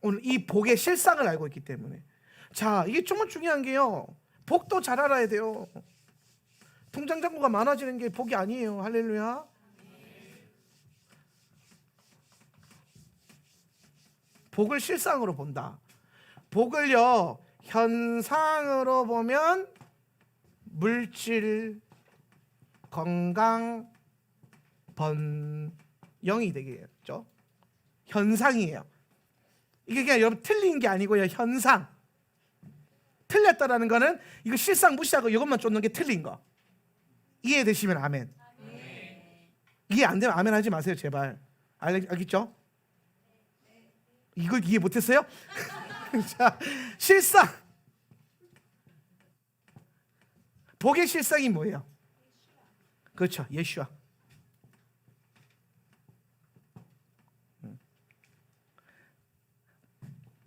오늘 이 복의 실상을 알고 있기 때문에, 자, 이게 정말 중요한 게요, 복도 잘 알아야 돼요. 통장 잔고가 많아지는 게 복이 아니에요. 할렐루야. 복을 실상으로 본다. 복을요, 현상으로 보면 물질, 건강, 번영이 되겠죠. 현상이에요. 이게 그냥 여러분 틀린 게 아니고요, 현상. 틀렸다라는 거는 이거 실상 무시하고 이것만 쫓는 게 틀린 거. 이해되시면 아멘. 이해 안 되면 아멘 하지 마세요, 제발. 알겠죠? 이걸 이해 못했어요? 자, 실상. 복의 실상이 뭐예요? 그렇죠, 예수와.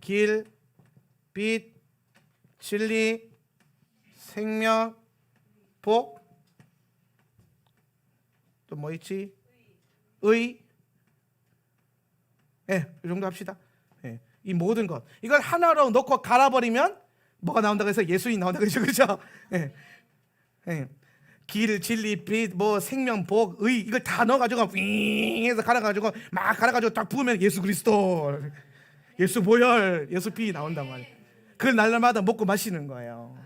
길, 빛, 진리, 생명, 복, 또 뭐 있지? 의. 이 정도 합시다. 이 모든 것 이걸 하나로 놓고 갈아버리면 뭐가 나온다고 해서 예수님이 나온다고 그러죠, 그렇죠? 길, 진리, 빛, 뭐 생명, 복, 의 이걸 다 넣어가지고 윙 해서 갈아가지고 막 갈아가지고 딱 부으면 예수 그리스도, 예수 보혈, 예수 피 나온단 말이에요. 그걸 날마다 먹고 마시는 거예요.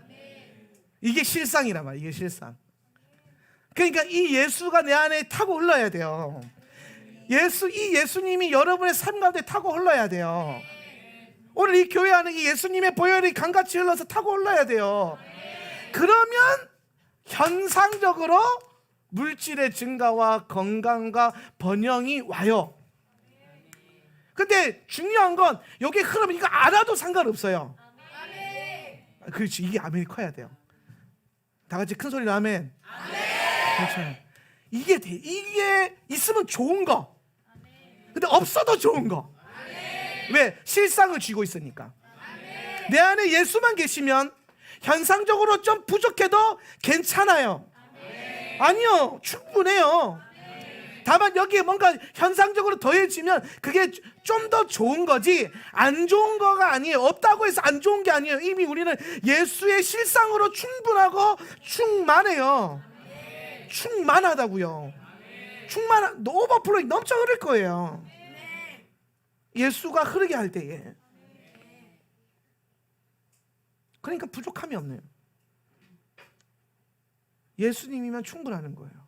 이게 실상이란 말이에요. 이게 실상. 그러니까 이 예수가 내 안에 타고 흘러야 돼요. 이 예수님이 여러분의 삶 가운데 타고 흘러야 돼요. 오늘 이 교회 안에 이 예수님의 보혈이 강같이 흘러서 타고 흘러야 돼요. 그러면 현상적으로 물질의 증가와 건강과 번영이 와요. 근데 중요한 건 여기 흐름 이거 알아도 상관없어요. 그렇지, 이게 아멘이 커야 돼요. 다 같이 큰 소리로 아멘. 그렇죠. 이게 있으면 좋은 거. 근데 없어도 좋은 거. 왜? 실상을 쥐고 있으니까. 내 안에 예수만 계시면 현상적으로 좀 부족해도 괜찮아요. 아니요, 충분해요. 다만 여기에 뭔가 현상적으로 더해지면 그게 좀 더 좋은 거지 안 좋은 거가 아니에요. 없다고 해서 안 좋은 게 아니에요. 이미 우리는 예수의 실상으로 충분하고 충만해요. 충만하다고요. 오버플로잉 넘쳐 흐를 거예요. 예수가 흐르게 할 때에. 그러니까 부족함이 없네요. 예수님이면 충분하는 거예요.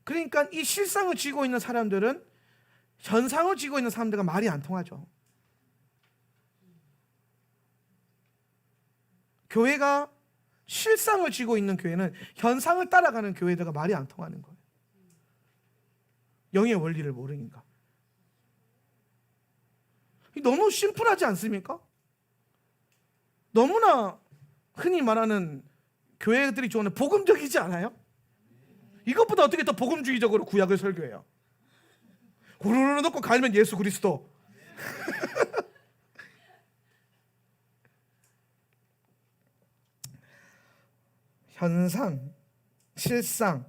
그러니까 이 실상을 쥐고 있는 사람들은 현상을 쥐고 있는 사람들과 말이 안 통하죠. 교회가 실상을 쥐고 있는 교회는 현상을 따라가는 교회들과 말이 안 통하는 거예요. 영의 원리를 모르니까. 너무 심플하지 않습니까? 너무나 흔히 말하는 교회들이 좋아하는 복음적이지 않아요? 이것보다 어떻게 더 복음주의적으로 구약을 설교해요? 후루루 넣고 갈면 예수 그리스도. 현상, 실상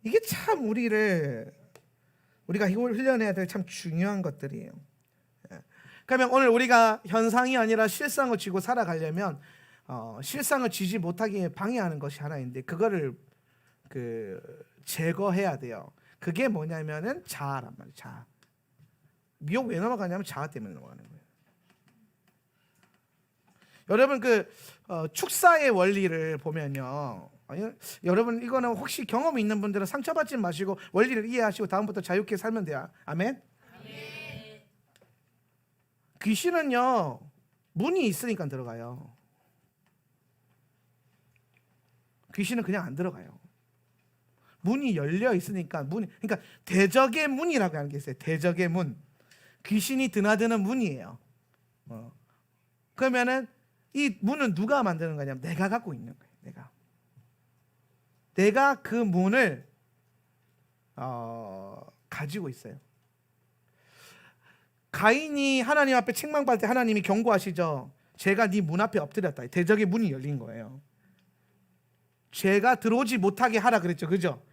이게 참 우리가 이걸 훈련해야 될 참 중요한 것들이에요. 그러면 오늘 우리가 현상이 아니라 실상을 쥐고 살아가려면 실상을 쥐지 못하게 방해하는 것이 하나 있는데 그거를 제거해야 돼요. 그게 뭐냐면은 자아란 말이에요. 자아. 미혹 왜 넘어가냐면 자아 때문에 넘어가는 거예요. 여러분 축사의 원리를 보면요. 여러분 이거는 혹시 경험이 있는 분들은 상처받지 마시고 원리를 이해하시고 다음부터 자유롭게 살면 돼요. 아멘. 귀신은요 문이 있으니까 들어가요. 귀신은 그냥 안 들어가요. 문이 열려 있으니까 그러니까 대적의 문이라고 하는 게 있어요. 대적의 문. 귀신이 드나드는 문이에요. 그러면은 이 문은 누가 만드는 거냐면 내가 갖고 있는 거예요. 내가 그 문을 가지고 있어요. 가인이 하나님 앞에 책망받을 때 하나님이 경고하시죠. 제가 네 문 앞에 엎드렸다. 대적의 문이 열린 거예요. 죄가 들어오지 못하게 하라 그랬죠. 그죠?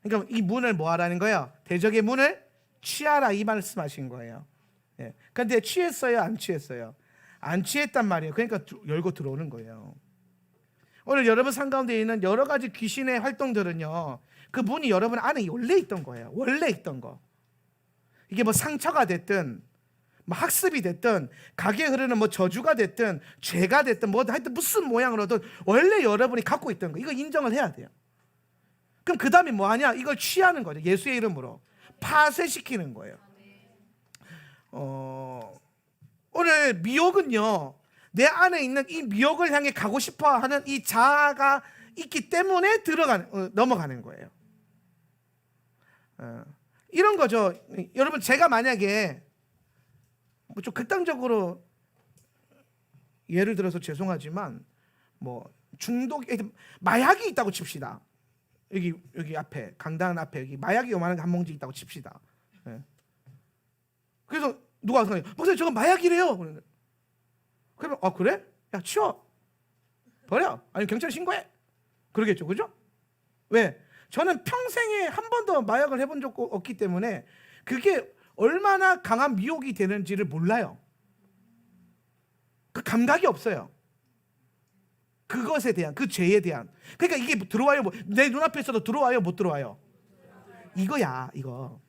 그러니까 이 문을 뭐 하라는 거예요? 대적의 문을 취하라 이 말씀하신 거예요. 그런데 취했어요? 안 취했어요? 안 취했단 말이에요. 그러니까 열고 들어오는 거예요. 오늘 여러분 삶 가운데 있는 여러 가지 귀신의 활동들은요, 그 문이 여러분 안에 원래 있던 거예요. 원래 있던 거. 이게 뭐 상처가 됐든 뭐 학습이 됐든 가게 흐르는 뭐 저주가 됐든 죄가 됐든 뭐 하여튼 무슨 모양으로든 원래 여러분이 갖고 있던 거, 이거 인정을 해야 돼요. 그럼 그 다음에 뭐 하냐? 이걸 취하는 거죠. 예수의 이름으로 파쇄시키는 거예요. 오늘 미혹은요, 내 안에 있는 이 미혹을 향해 가고 싶어하는 이 자아가 있기 때문에 넘어가는 거예요. 이런 거죠. 여러분, 제가 만약에 좀 극단적으로 예를 들어서 죄송하지만 뭐 마약이 있다고 칩시다. 여기 앞에 강당 앞에 여기 마약이 요만한 게 한 몽지 있다고 칩시다. 누가 와서 목사님 저거 마약이래요. 그러면 그래? 야 치워 버려. 아니 경찰에 신고해. 그러겠죠, 그죠? 왜? 저는 평생에 한 번도 마약을 해본 적 없기 때문에 그게 얼마나 강한 미혹이 되는지를 몰라요. 그 감각이 없어요. 그것에 대한, 그 죄에 대한. 그러니까 이게 들어와요, 내 눈앞에서도 들어와요, 못 들어와요? 이거야, 이거.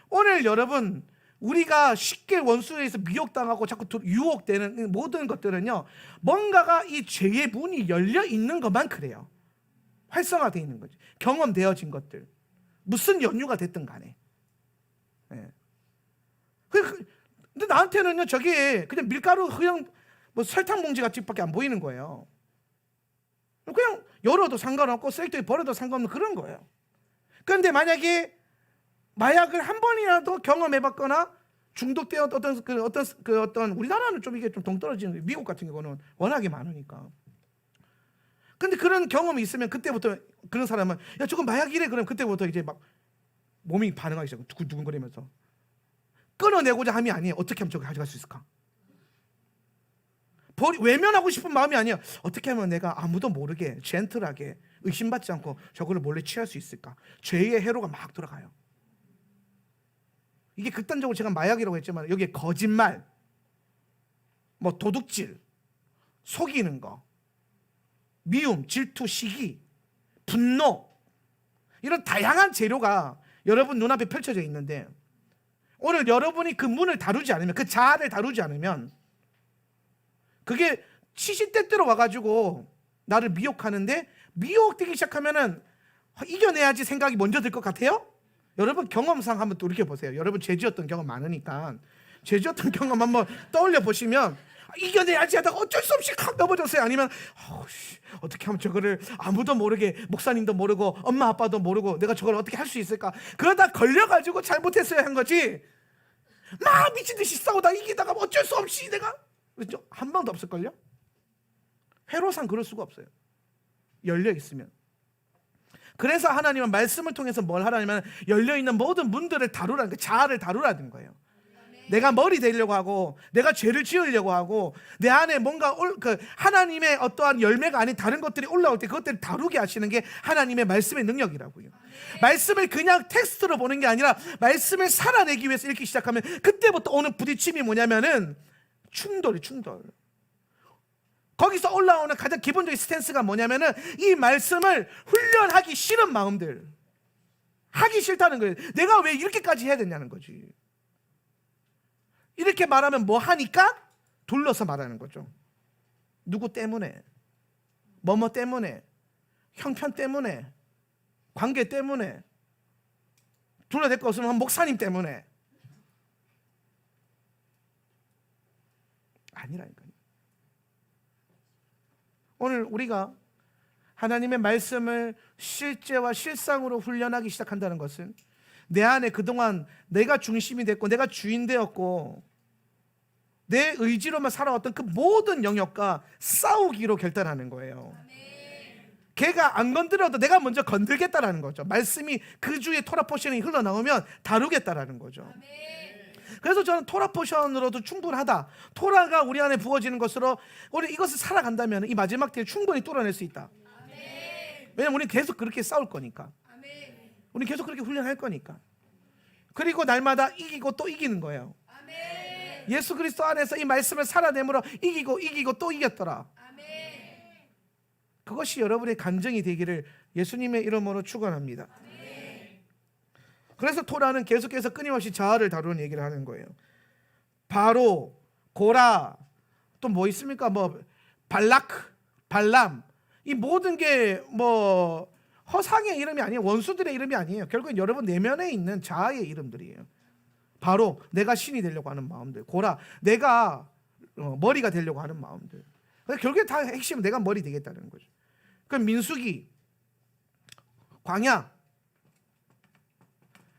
오늘 여러분, 우리가 쉽게 원수에 의해서 미혹당하고 자꾸 유혹되는 모든 것들은요, 뭔가가 이 죄의 문이 열려 있는 것만 그래요. 활성화되어 있는 거지. 경험되어진 것들. 무슨 연유가 됐든 간에. 예. 근데 나한테는요, 저게 그냥 밀가루 그냥 뭐 설탕 봉지 같이밖에 안 보이는 거예요. 그냥 열어도 상관없고 쓰레기통에 버려도 상관없는 그런 거예요. 그런데 만약에 마약을 한 번이라도 경험해봤거나 중독되었던 어떤 우리나라는 좀 이게 좀 동떨어지는, 미국 같은 경우는 워낙에 많으니까. 근데 그런 경험이 있으면 그때부터 그런 사람은 야 저거 마약이래 그러면 그때부터 이제 막 몸이 반응하기 시작하고 두근두근거리면서 끊어내고자 함이 아니에요. 어떻게 하면 저거 가져갈 수 있을까? 외면하고 싶은 마음이 아니에요. 어떻게 하면 내가 아무도 모르게 젠틀하게 의심받지 않고 저거를 몰래 취할 수 있을까? 죄의 회로가 막 돌아가요. 이게 극단적으로 제가 마약이라고 했지만 여기에 거짓말, 뭐 도둑질, 속이는 거, 미움, 질투, 시기, 분노, 이런 다양한 재료가 여러분 눈앞에 펼쳐져 있는데 오늘 여러분이 그 문을 다루지 않으면, 그 자아를 다루지 않으면 그게 시시때때로 와가지고 나를 미혹하는데, 미혹되기 시작하면은 이겨내야지 생각이 먼저 들 것 같아요? 여러분 경험상 한번 또 이렇게 보세요. 여러분 죄지었던 경험 많으니까 죄지었던 경험 한번 떠올려 보시면 이겨내야지 하다가 어쩔 수 없이 확 넘어졌어요. 아니면 어떻게 하면 저거를 아무도 모르게, 목사님도 모르고 엄마 아빠도 모르고 내가 저걸 어떻게 할 수 있을까? 그러다 걸려가지고 잘못했어야 한 거지. 막 미친듯이 싸우다 이기다가 어쩔 수 없이 내가, 그렇죠? 한 번도 없을걸요? 회로상 그럴 수가 없어요. 열려 있으면. 그래서 하나님은 말씀을 통해서 뭘 하라면 열려있는 모든 문들을 다루라는, 그 자아를 다루라는 거예요. 내가 머리 되려고 하고 내가 죄를 지으려고 하고 내 안에 뭔가 하나님의 어떠한 열매가 아닌 다른 것들이 올라올 때 그것들을 다루게 하시는 게 하나님의 말씀의 능력이라고요. 말씀을 그냥 텍스트로 보는 게 아니라 말씀을 살아내기 위해서 읽기 시작하면 그때부터 오는 부딪힘이 뭐냐면은 충돌. 거기서 올라오는 가장 기본적인 스탠스가 뭐냐면은 이 말씀을 훈련하기 싫은 마음들, 하기 싫다는 거예요. 내가 왜 이렇게까지 해야 되냐는 거지. 이렇게 말하면 뭐 하니까 둘러서 말하는 거죠. 누구 때문에, 뭐뭐 때문에, 형편 때문에, 관계 때문에, 둘러댈 거 없으면 목사님 때문에. 아니라니까요. 오늘 우리가 하나님의 말씀을 실제와 실상으로 훈련하기 시작한다는 것은 내 안에 그동안 내가 중심이 됐고 내가 주인 되었고 내 의지로만 살아왔던 그 모든 영역과 싸우기로 결단하는 거예요. 걔가 안 건드려도 내가 먼저 건들겠다라는 거죠. 말씀이 그 주의 토라 포션이 흘러나오면 다루겠다라는 거죠. 그래서 저는 토라 포션으로도 충분하다. 토라가 우리 안에 부어지는 것으로 우리 이것을 살아간다면 이 마지막 때에 충분히 뚫어낼 수 있다. 왜냐면 우리는 계속 그렇게 싸울 거니까. 우리는 계속 그렇게 훈련할 거니까. 그리고 날마다 이기고 또 이기는 거예요. 예수 그리스도 안에서 이 말씀을 살아내므로 이기고 또 이겼더라. 그것이 여러분의 간증이 되기를 예수님의 이름으로 축원합니다. 그래서 토라는 계속해서 끊임없이 자아를 다루는 얘기를 하는 거예요. 바로, 고라, 또 뭐 있습니까? 뭐 발라크, 발람, 이 모든 게 뭐 허상의 이름이 아니에요. 원수들의 이름이 아니에요. 결국은 여러분 내면에 있는 자아의 이름들이에요. 바로 내가 신이 되려고 하는 마음들, 고라, 내가 머리가 되려고 하는 마음들. 결국에 다 핵심은 내가 머리 되겠다는 거죠. 그럼 민수기, 광야,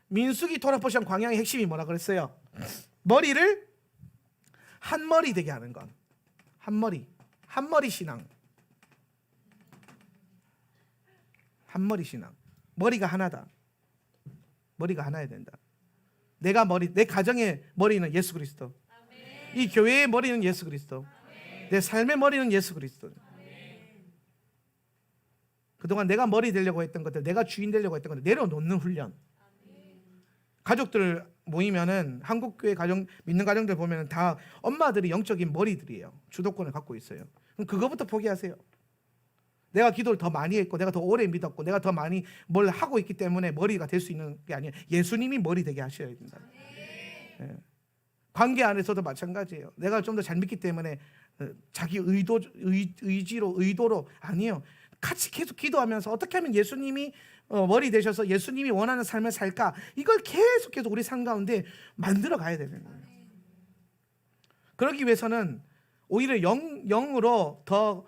민수기 토라포션 광야의 핵심이 뭐라 그랬어요? 머리를 한 머리 되게 하는 것. 한 머리 신앙. 한 머리 신앙. 머리가 하나다. 머리가 하나야 된다. 내가 머리, 내 가정의 머리는 예수 그리스도. 이 교회의 머리는 예수 그리스도. 내 삶의 머리는 예수 그리스도. 그동안 내가 머리 되려고 했던 것들, 내가 주인 되려고 했던 것들 내려놓는 훈련. 가족들 모이면은 한국 교회 가정, 믿는 가정들 보면은 다 엄마들이 영적인 머리들이에요. 주도권을 갖고 있어요. 그럼 그거부터 포기하세요. 내가 기도를 더 많이 했고, 내가 더 오래 믿었고, 내가 더 많이 뭘 하고 있기 때문에 머리가 될 수 있는 게 아니에요. 예수님이 머리 되게 하셔야 된다. 예. 관계 안에서도 마찬가지예요. 내가 좀 더 잘 믿기 때문에 자기 의도로 아니에요. 같이 계속 기도하면서 어떻게 하면 예수님이 머리 되셔서 예수님이 원하는 삶을 살까, 이걸 계속 우리 삶 가운데 만들어 가야 되는 거예요. 그러기 위해서는 오히려 영으로 더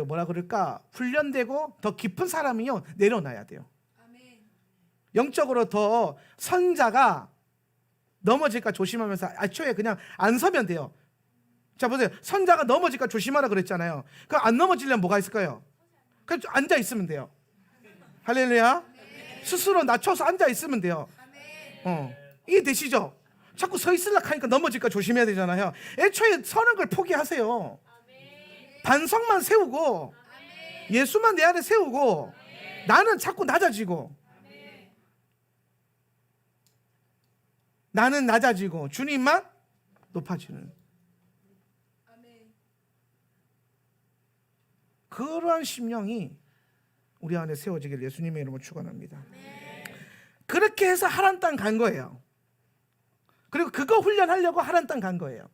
뭐라 그럴까, 훈련되고 더 깊은 사람이요 내려놔야 돼요. 영적으로 더 선자가 넘어질까 조심하면서 애초에 그냥 안 서면 돼요. 자 보세요, 선자가 넘어질까 조심하라 그랬잖아요. 그 안 넘어지려면 뭐가 있을까요? 그냥 앉아 있으면 돼요. 할렐루야. 스스로 낮춰서 앉아 있으면 돼요. 이게 되시죠? 자꾸 서 있으려고 하니까 넘어질까 조심해야 되잖아요. 애초에 서는 걸 포기하세요. 반성만 세우고 예수만 내 안에 세우고 나는 자꾸 낮아지고, 나는 낮아지고 주님만 높아지는 그러한 심령이 우리 안에 세워지길 예수님의 이름으로 축원합니다. 그렇게 해서 하란 땅 간 거예요. 그리고 그거 훈련하려고 하란 땅 간 거예요.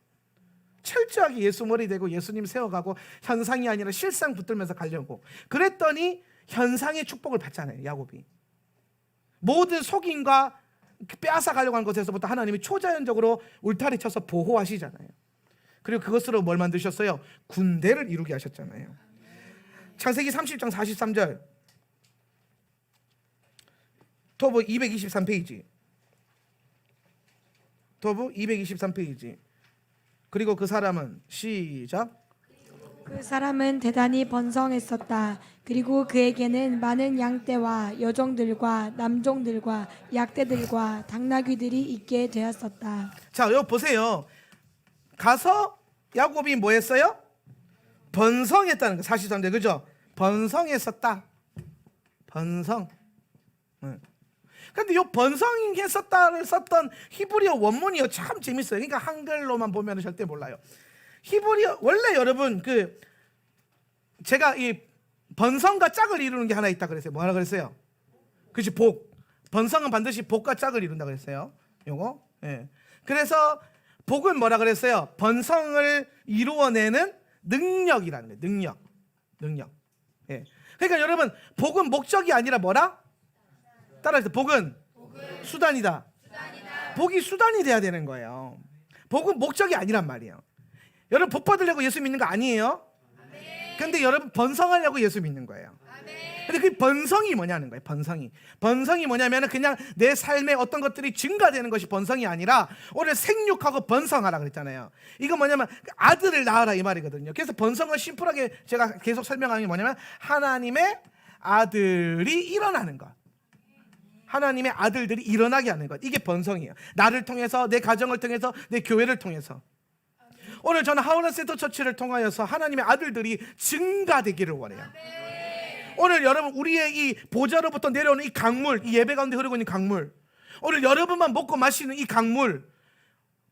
철저하게 예수 머리 되고 예수님 세워가고 현상이 아니라 실상 붙들면서 가려고. 그랬더니 현상의 축복을 받잖아요. 야곱이 모든 속임과 빼앗아 가려고 하는 것에서부터 하나님이 초자연적으로 울타리 쳐서 보호하시잖아요. 그리고 그것으로 뭘 만드셨어요? 군대를 이루게 하셨잖아요. 창세기 30장 43절, 토브 223페이지, 토브 223페이지. 그리고 그 사람은, 시작. 그 사람은 대단히 번성했었다. 그리고 그에게는 많은 양떼와 여종들과 남종들과 약떼들과 당나귀들이 있게 되었었다. 자, 여기 보세요. 가서 야곱이 뭐 했어요? 번성했다는 거. 43절, 그죠? 번성했었다. 번성. 근데 이 번성했었다를 썼던 히브리어 원문이요 참 재밌어요. 그러니까 한글로만 보면 절대 몰라요. 히브리어 원래 여러분 제가 이 번성과 짝을 이루는 게 하나 있다 그랬어요. 뭐 하나 그랬어요? 그렇지, 복. 번성은 반드시 복과 짝을 이룬다 그랬어요. 요거. 예. 그래서 복은 뭐라 그랬어요? 번성을 이루어내는 능력이라는 거예요. 능력. 예. 그러니까 여러분, 복은 목적이 아니라 뭐라? 따라해서 복은 수단이다. 복이 수단이 돼야 되는 거예요. 복은 목적이 아니란 말이에요. 여러분, 복 받으려고 예수 믿는 거 아니에요. 근데 여러분, 번성하려고 예수 믿는 거예요. 근데 그 번성이 뭐냐는 거예요. 번성이 뭐냐면 그냥 내 삶에 어떤 것들이 증가되는 것이 번성이 아니라, 오늘 생육하고 번성하라 그랬잖아요. 이거 뭐냐면 아들을 낳아라 이 말이거든요. 그래서 번성을 심플하게 제가 계속 설명하는 게 뭐냐면 하나님의 아들이 일어나는 것, 하나님의 아들들이 일어나게 하는 것, 이게 번성이에요. 나를 통해서, 내 가정을 통해서, 내 교회를 통해서. 오늘 저는 하울란 센터 처치를 통하여서 하나님의 아들들이 증가되기를 원해요. 오늘 여러분, 우리의 이 보좌로부터 내려오는 이 강물, 이 예배 가운데 흐르고 있는 강물, 오늘 여러분만 먹고 마시는 이 강물,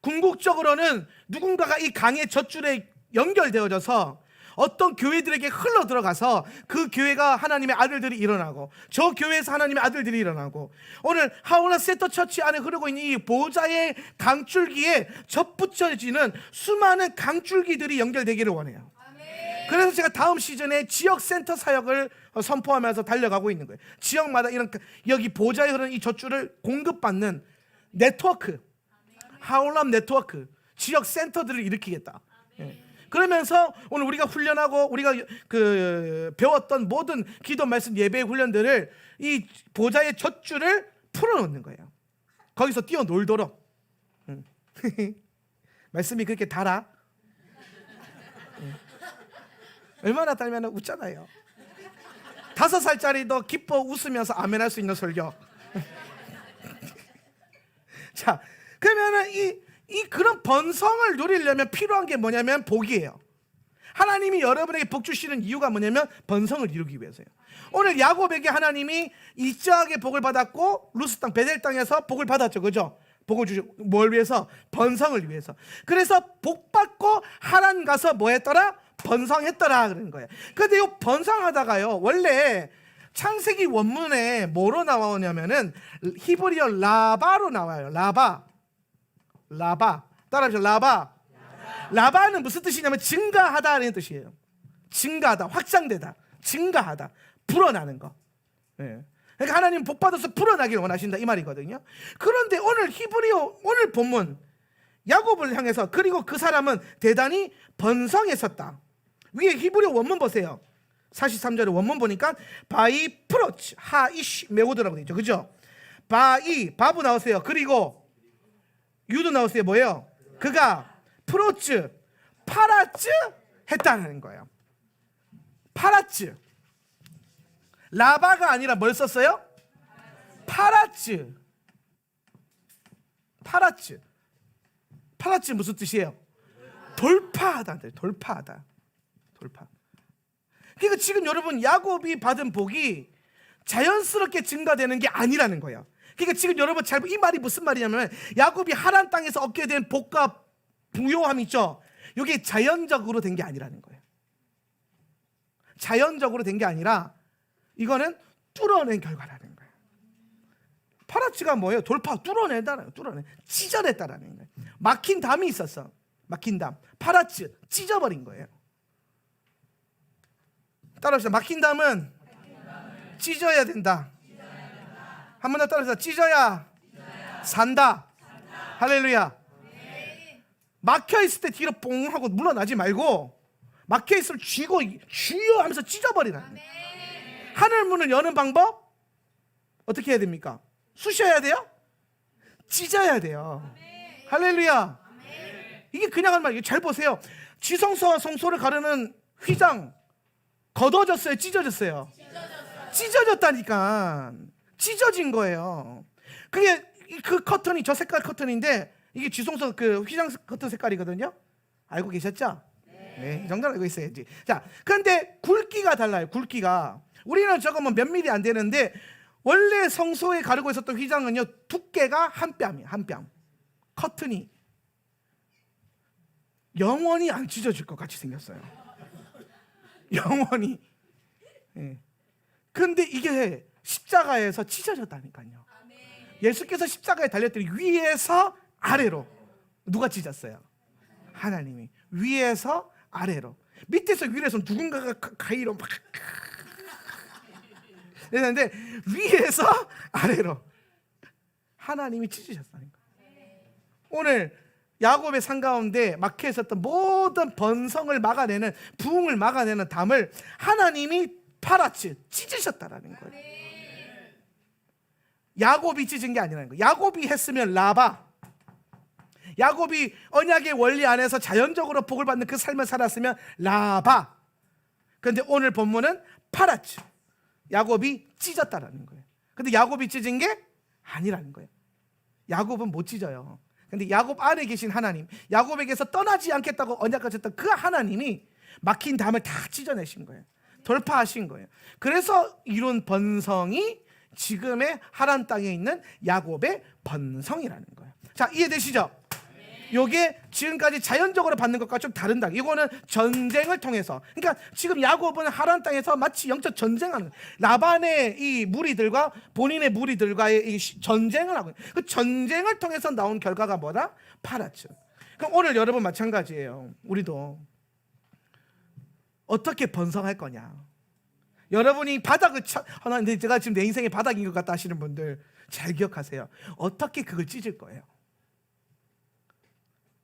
궁극적으로는 누군가가 이 강의 젖줄에 연결되어져서 어떤 교회들에게 흘러 들어가서 그 교회가 하나님의 아들들이 일어나고, 저 교회에서 하나님의 아들들이 일어나고, 오늘 하울란 센터 처치 안에 흐르고 있는 이 보좌의 강줄기에 접붙여지는 수많은 강줄기들이 연결되기를 원해요. 그래서 제가 다음 시즌에 지역센터 사역을 선포하면서 달려가고 있는 거예요. 지역마다 이런 여기 보좌에 흐르는 이 젖줄을 공급받는 네트워크, 하울람 네트워크, 지역센터들을 일으키겠다. 그러면서 오늘 우리가 훈련하고 우리가 배웠던 모든 기도, 말씀, 예배의 훈련들을 이 보좌의 젖줄을 풀어놓는 거예요. 거기서 뛰어놀도록. 말씀이 그렇게 달아? 얼마나 달면 웃잖아요. 5살짜리도 기뻐 웃으면서 아멘할 수 있는 설교. 자, 그러면은 이 그런 번성을 누리려면 필요한 게 뭐냐면 복이에요. 하나님이 여러분에게 복 주시는 이유가 뭐냐면 번성을 이루기 위해서예요. 오늘 야곱에게 하나님이 이스하악의 복을 받았고 루스 땅 베델 땅에서 복을 받았죠, 그죠? 복을 주시고 뭘 위해서? 번성을 위해서. 그래서 복 받고 하란 가서 뭐 했더라? 번성했더라 그런 거예요. 근데 이 번성하다가요, 원래 창세기 원문에 뭐로 나오냐면은 히브리어 라바로 나와요. 라바. 따라합시다. 라바는 무슨 뜻이냐면 증가하다는 뜻이에요. 증가하다, 확장되다, 증가하다, 불어나는 거. 예. 그러니까 하나님 복 받아서 불어나길 원하신다 이 말이거든요. 그런데 오늘 히브리어 오늘 본문 야곱을 향해서 그리고 그 사람은 대단히 번성했었다. 위에 히브리어 원문 보세요. 43절의 원문 보니까 바이 프로치 하이쉬 메고드라고 되어 있죠, 그죠? 바부 나오세요. 그리고 유도 나오세요. 뭐예요? 그가 프로츠 파라츠 했다는 거예요. 파라츠. 라바가 아니라 뭘 썼어요? 파라츠. 무슨 뜻이에요? 돌파하다. 돌파. 그러니까 지금 여러분 야곱이 받은 복이 자연스럽게 증가되는 게 아니라는 거예요. 그러니까 지금 여러분 이 말이 무슨 말이냐면 야곱이 하란 땅에서 얻게 된 복과 부요함 있죠? 이게 자연적으로 된 게 아니라는 거예요. 자연적으로 된 게 아니라 이거는 뚫어낸 결과라는 거예요. 파라치가 뭐예요? 돌파, 뚫어내다라는 거예요. 찢어냈다라는 거예요. 막힌 담이 있었어. 막힌 담. 파라치, 찢어버린 거예요. 따라합시다. 막힌 담은 찢어야 된다. 한 번 더 따라합시다. 찢어야 산다. 할렐루야. 막혀있을 때 뒤로 뽕 하고 물러나지 말고 막혀있을 쥐고 쥐어 하면서 찢어버리라는 거예요. 하늘문을 여는 방법 어떻게 해야 됩니까? 쑤셔야 돼요? 찢어야 돼요. 할렐루야. 이게 그냥 한 말이에요. 잘 보세요. 지성소와 성소를 가르는 휘장 걷어졌어요? 찢어졌어요? 찢어졌다니까. 찢어진 거예요. 그게 그 커튼이 저 색깔 커튼인데 이게 지성소 그 휘장 커튼 색깔이거든요. 알고 계셨죠? 네, 이 정도는 알고 있어야지. 자, 그런데 굵기가 달라요. 굵기가 우리는 저거 뭐 몇 미리 안 되는데 원래 성소에 가르고 있었던 휘장은요 두께가 한 뼘이에요. 한 뼘. 커튼이 영원히 안 찢어질 것 같이 생겼어요. 영원히. 예. 근데 이게 십자가에서 찢어졌다니까요. 예수께서 십자가에 달렸더니 위에서 아래로 누가 찢었어요? 하나님이. 위에서 아래로. 밑에서 위에서 누군가가 가위로 막 그랬는데 위에서 아래로 하나님이 찢으셨다니까. 오늘 야곱의 산 가운데 막혀 있었던 모든 번성을 막아내는, 부흥을 막아내는 담을 하나님이 파라치 찢으셨다라는 거예요. 야곱이 찢은 게 아니라는 거예요. 야곱이 했으면 라바, 야곱이 언약의 원리 안에서 자연적으로 복을 받는 그 삶을 살았으면 라바. 그런데 오늘 본문은 파라치, 야곱이 찢었다라는 거예요. 근데 야곱이 찢은 게 아니라는 거예요. 야곱은 못 찢어요. 근데 야곱 안에 계신 하나님, 야곱에게서 떠나지 않겠다고 언약하셨던 그 하나님이 막힌 담을 다 찢어내신 거예요. 돌파하신 거예요. 그래서 이룬 번성이 지금의 하란 땅에 있는 야곱의 번성이라는 거예요. 자, 이해되시죠? 요게 지금까지 자연적으로 받는 것과 좀 다른다. 이거는 전쟁을 통해서. 그러니까 지금 야곱은 하란 땅에서 마치 영적 전쟁하는 거예요. 라반의 이 무리들과 본인의 무리들과의 이 전쟁을 하고 있어요. 그 전쟁을 통해서 나온 결과가 뭐다? 파라츠. 그럼 오늘 여러분 마찬가지예요. 우리도 어떻게 번성할 거냐. 여러분이 바닥을 하나님, 제가 지금 내 인생의 바닥인 것 같다 하시는 분들 잘 기억하세요. 어떻게 그걸 찢을 거예요?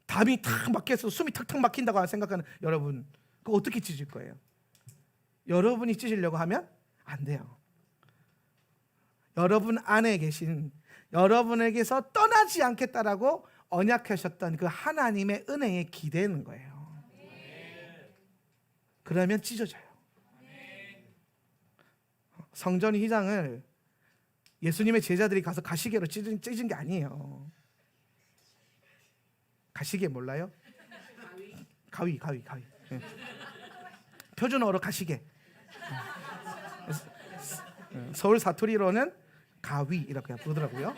담이 탁 막혀서 숨이 탁탁 막힌다고 생각하는 여러분, 그거 어떻게 찢을 거예요? 여러분이 찢으려고 하면 안 돼요. 여러분 안에 계신, 여러분에게서 떠나지 않겠다라고 언약하셨던 그 하나님의 은혜에 기대는 거예요. 그러면 찢어져요. 성전 휘장을 예수님의 제자들이 가서 가시개로 찢은 게 아니에요. 가시게 몰라요? 가위. 예. 표준어로 가시게. 서울 사투리로는 가위 이렇게 부르더라고요.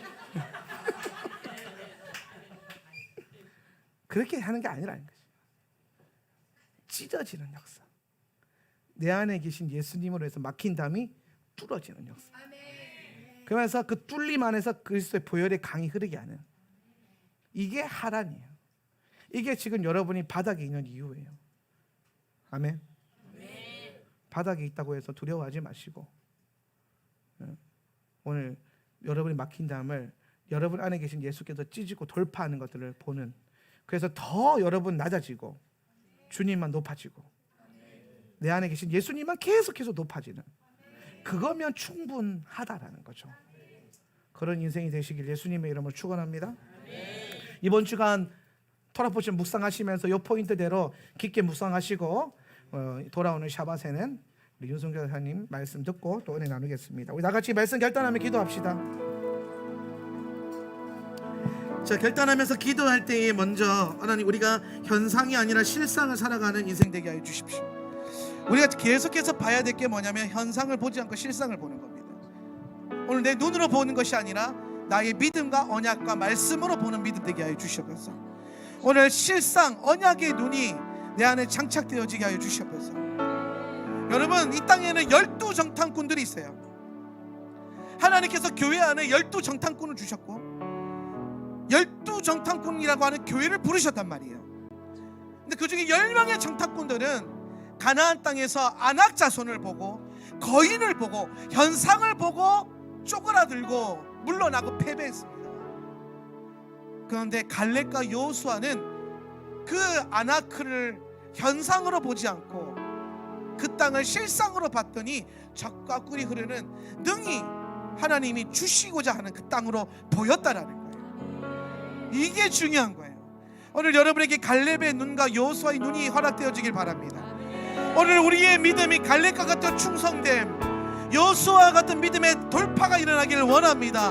그렇게 하는 게 아니라는 거죠. 찢어지는 역사. 내 안에 계신 예수님으로 해서 막힌 담이 뚫어지는 역사. 그러면서 그 뚫림 안에서 그리스도의 보혈의 강이 흐르게 하는, 이게 하란이에요. 이게 지금 여러분이 바닥에 있는 이유예요. 아멘. 바닥에 있다고 해서 두려워하지 마시고, 오늘 여러분이 막힌 담을 여러분 안에 계신 예수께서 찢고 돌파하는 것들을 보는, 그래서 더 여러분 낮아지고 주님만 높아지고 내 안에 계신 예수님만 계속해서 높아지는, 그거면 충분하다라는 거죠. 그런 인생이 되시길 예수님의 이름으로 축원합니다. 이번 주간 토라포션 묵상하시면서 이 포인트대로 깊게 묵상하시고 돌아오는 샤바세는 우리 윤성교 사님 말씀 듣고 또 은혜 나누겠습니다. 우리 나같이 말씀 결단하며 기도합시다. 자, 결단하면서 기도할 때에 먼저 하나님, 우리가 현상이 아니라 실상을 살아가는 인생 되게 하여 주십시오. 우리가 계속해서 봐야 될 게 뭐냐면 현상을 보지 않고 실상을 보는 겁니다. 오늘 내 눈으로 보는 것이 아니라 나의 믿음과 언약과 말씀으로 보는 믿음 되게 하여 주시옵소서. 오늘 실상 언약의 눈이 내 안에 장착되어지게 하여 주시옵소서. 여러분, 이 땅에는 12정탐꾼들이 있어요. 하나님께서 교회 안에 12정탐꾼을 주셨고 12정탐꾼이라고 하는 교회를 부르셨단 말이에요. 근데 그 중에 10명의 정탐꾼들은 가나안 땅에서 안악 자손을 보고 거인을 보고 현상을 보고 쪼그라들고 물러나고 패배했습니다. 그런데 갈렙과 여호수아는 그 아나크를 현상으로 보지 않고 그 땅을 실상으로 봤더니 적과 꿀이 흐르는 능히 하나님이 주시고자 하는 그 땅으로 보였다라는 거예요. 이게 중요한 거예요. 오늘 여러분에게 갈렙의 눈과 여호수아의 눈이 허락되어지길 바랍니다. 오늘 우리의 믿음이 갈렙과 같은 충성됨, 여호수아 같은 믿음의 돌파가 일어나기를 원합니다.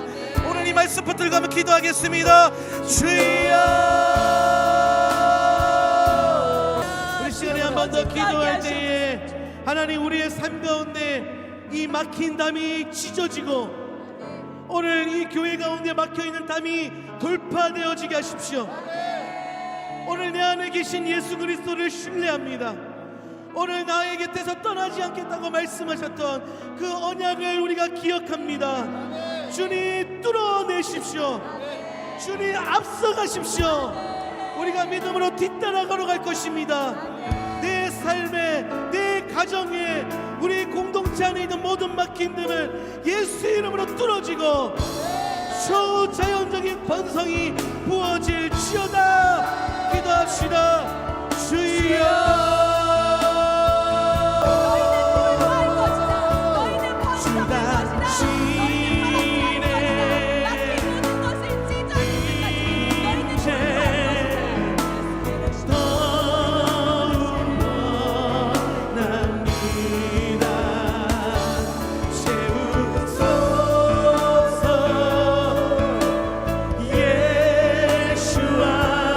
오늘 이 말씀 붙들고 기도하겠습니다. 주여, 우리 시간에 한 번 더 기도할 때에 하나님, 우리의 삶 가운데 이 막힌 담이 찢어지고 오늘 이 교회 가운데 막혀있는 담이 돌파되어지게 하십시오. 오늘 내 안에 계신 예수 그리스도를 신뢰합니다. 오늘 나의 곁에서 떠나지 않겠다고 말씀하셨던 그 언약을 우리가 기억합니다. 주님 뚫어내십시오. 주님 앞서가십시오. 우리가 믿음으로 뒤따라 걸어갈 것입니다. 내 삶에, 내 가정에, 우리 공동체 안에 있는 모든 막힌 틈을 예수의 이름으로 뚫어지고 초자연적인 번성이 부어질지어다. 기도합시다. 주여, 예수와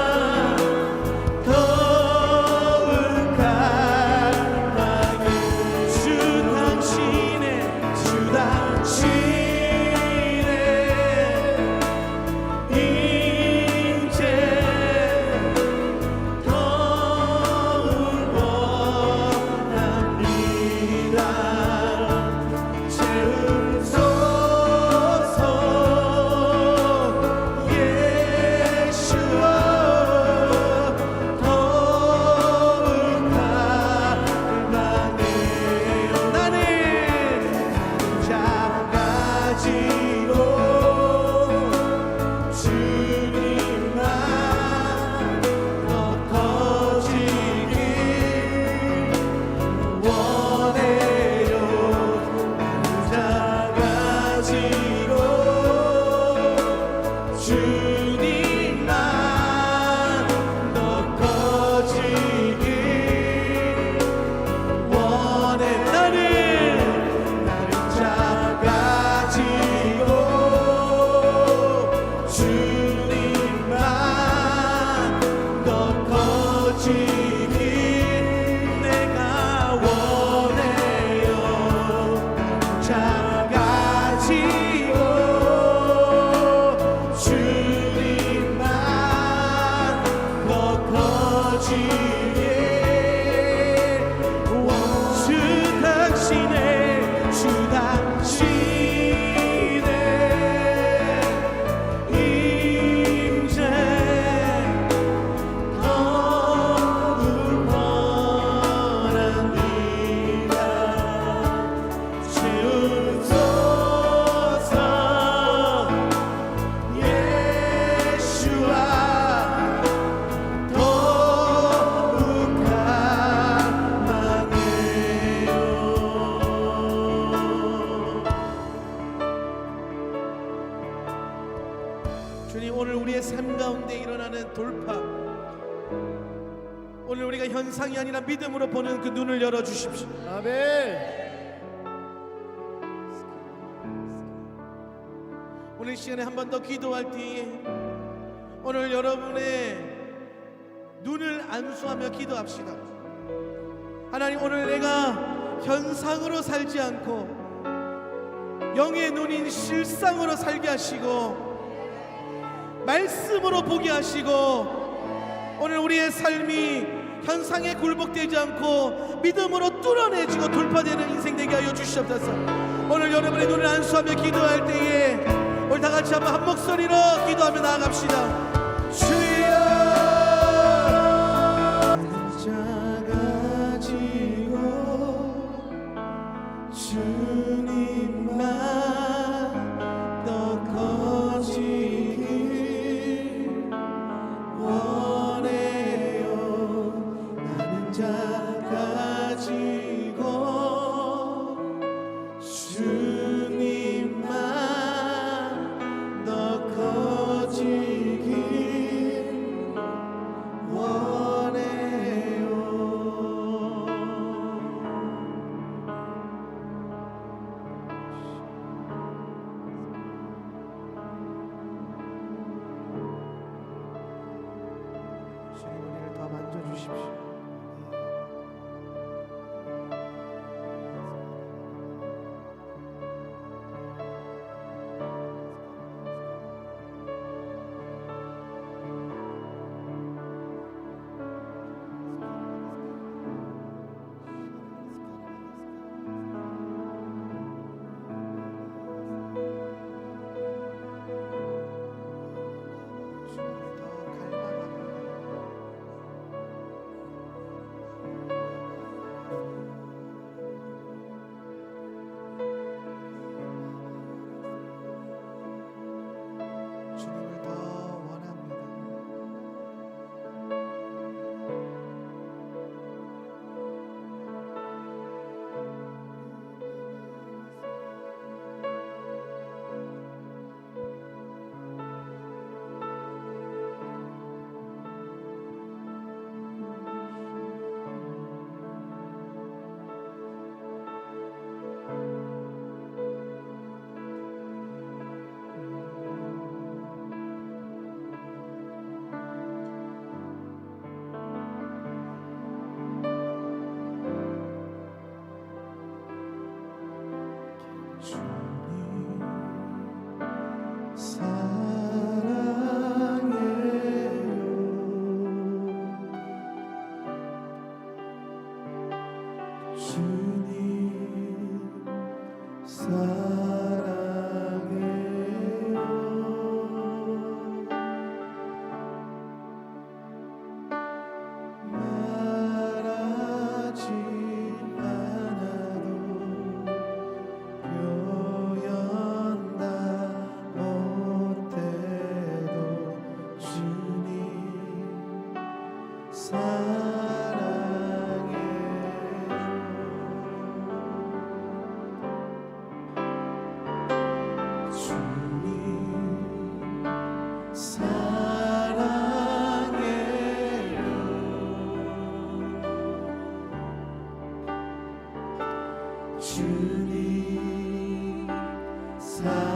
주님, 오늘 우리의 삶 가운데 일어나는 돌파, 오늘 우리가 현상이 아니라 믿음으로 보는 그 눈을 열어주십시오. 아멘. 오늘 시간에 한 번 더 기도할 때에 오늘 여러분의 눈을 안수하며 기도합시다. 하나님, 오늘 내가 현상으로 살지 않고 영의 눈인 실상으로 살게 하시고 말씀으로 보게 하시고 오늘 우리의 삶이 현상에 굴복되지 않고 믿음으로 뚫어내지고 돌파되는 인생 되게 하여 주시옵소서. 오늘 여러분의 눈을 안수하며 기도할 때에 오늘 다 같이 한번 한 목소리로 기도하며 나아갑시다. 주여, 작아지고 주님만 더 커지길 원해요. 나는 작아지고 주님만 더 커지길 원해요. 주님, 우리를 더 만져주십시오. 주님을 더 원합니다. 주님 사랑해요. 주님 사랑해요. 말하지 않아도 표현 다 못해도 주님 사랑해요. 주님 사랑해요. 주님 사랑해요.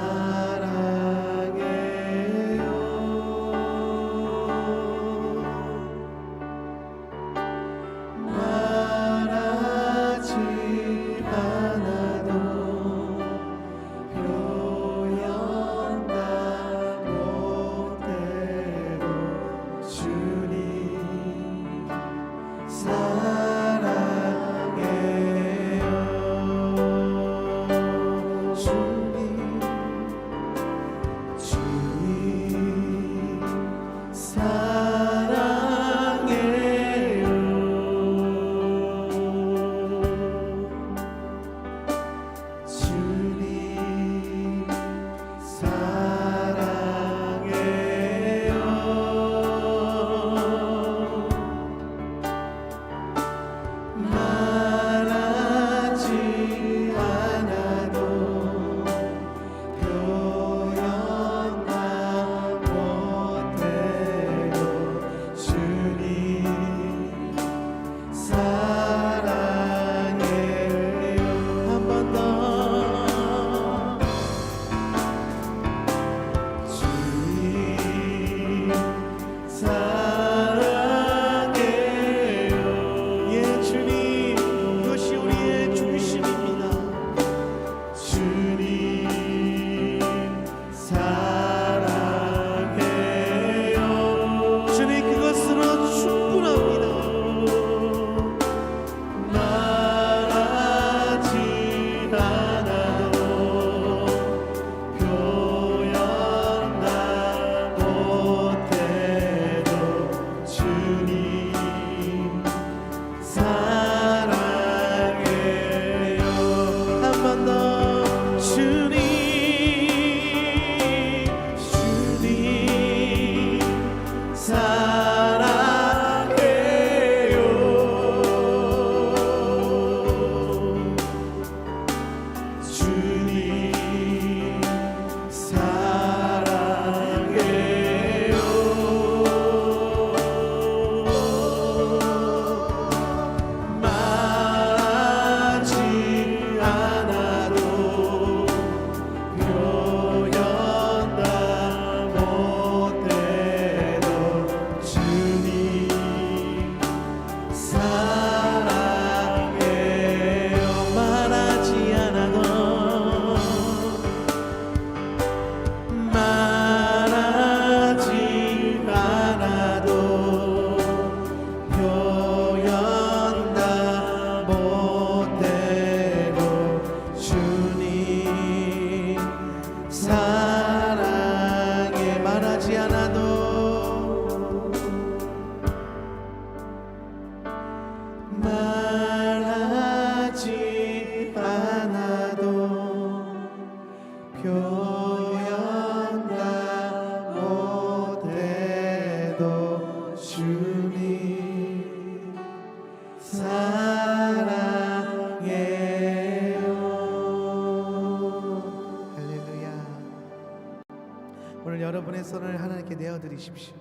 내어드리십시오.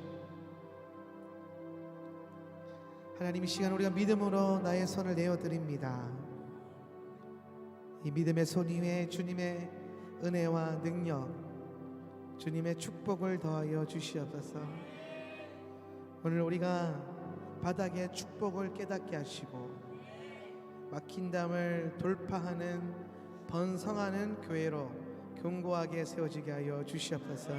하나님, 이 시간 우리가 믿음으로 나의 손을 내어드립니다. 이 믿음의 손 위에 주님의 은혜와 능력, 주님의 축복을 더하여 주시옵소서. 오늘 우리가 바닥의 축복을 깨닫게 하시고 막힌 담을 돌파하는 번성하는 교회로 견고하게 세워지게 하여 주시옵소서.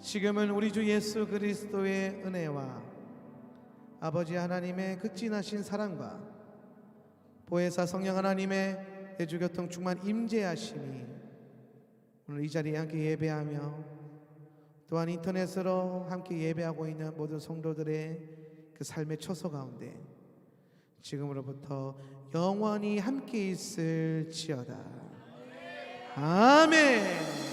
지금은 우리 주 예수 그리스도의 은혜와 아버지 하나님의 극진하신 사랑과 보혜사 성령 하나님의 대주교통 충만 임재하심이 오늘 이 자리에 함께 예배하며 또한 인터넷으로 함께 예배하고 있는 모든 성도들의 그 삶의 처소 가운데 지금으로부터 영원히 함께 있을지어다. 아멘.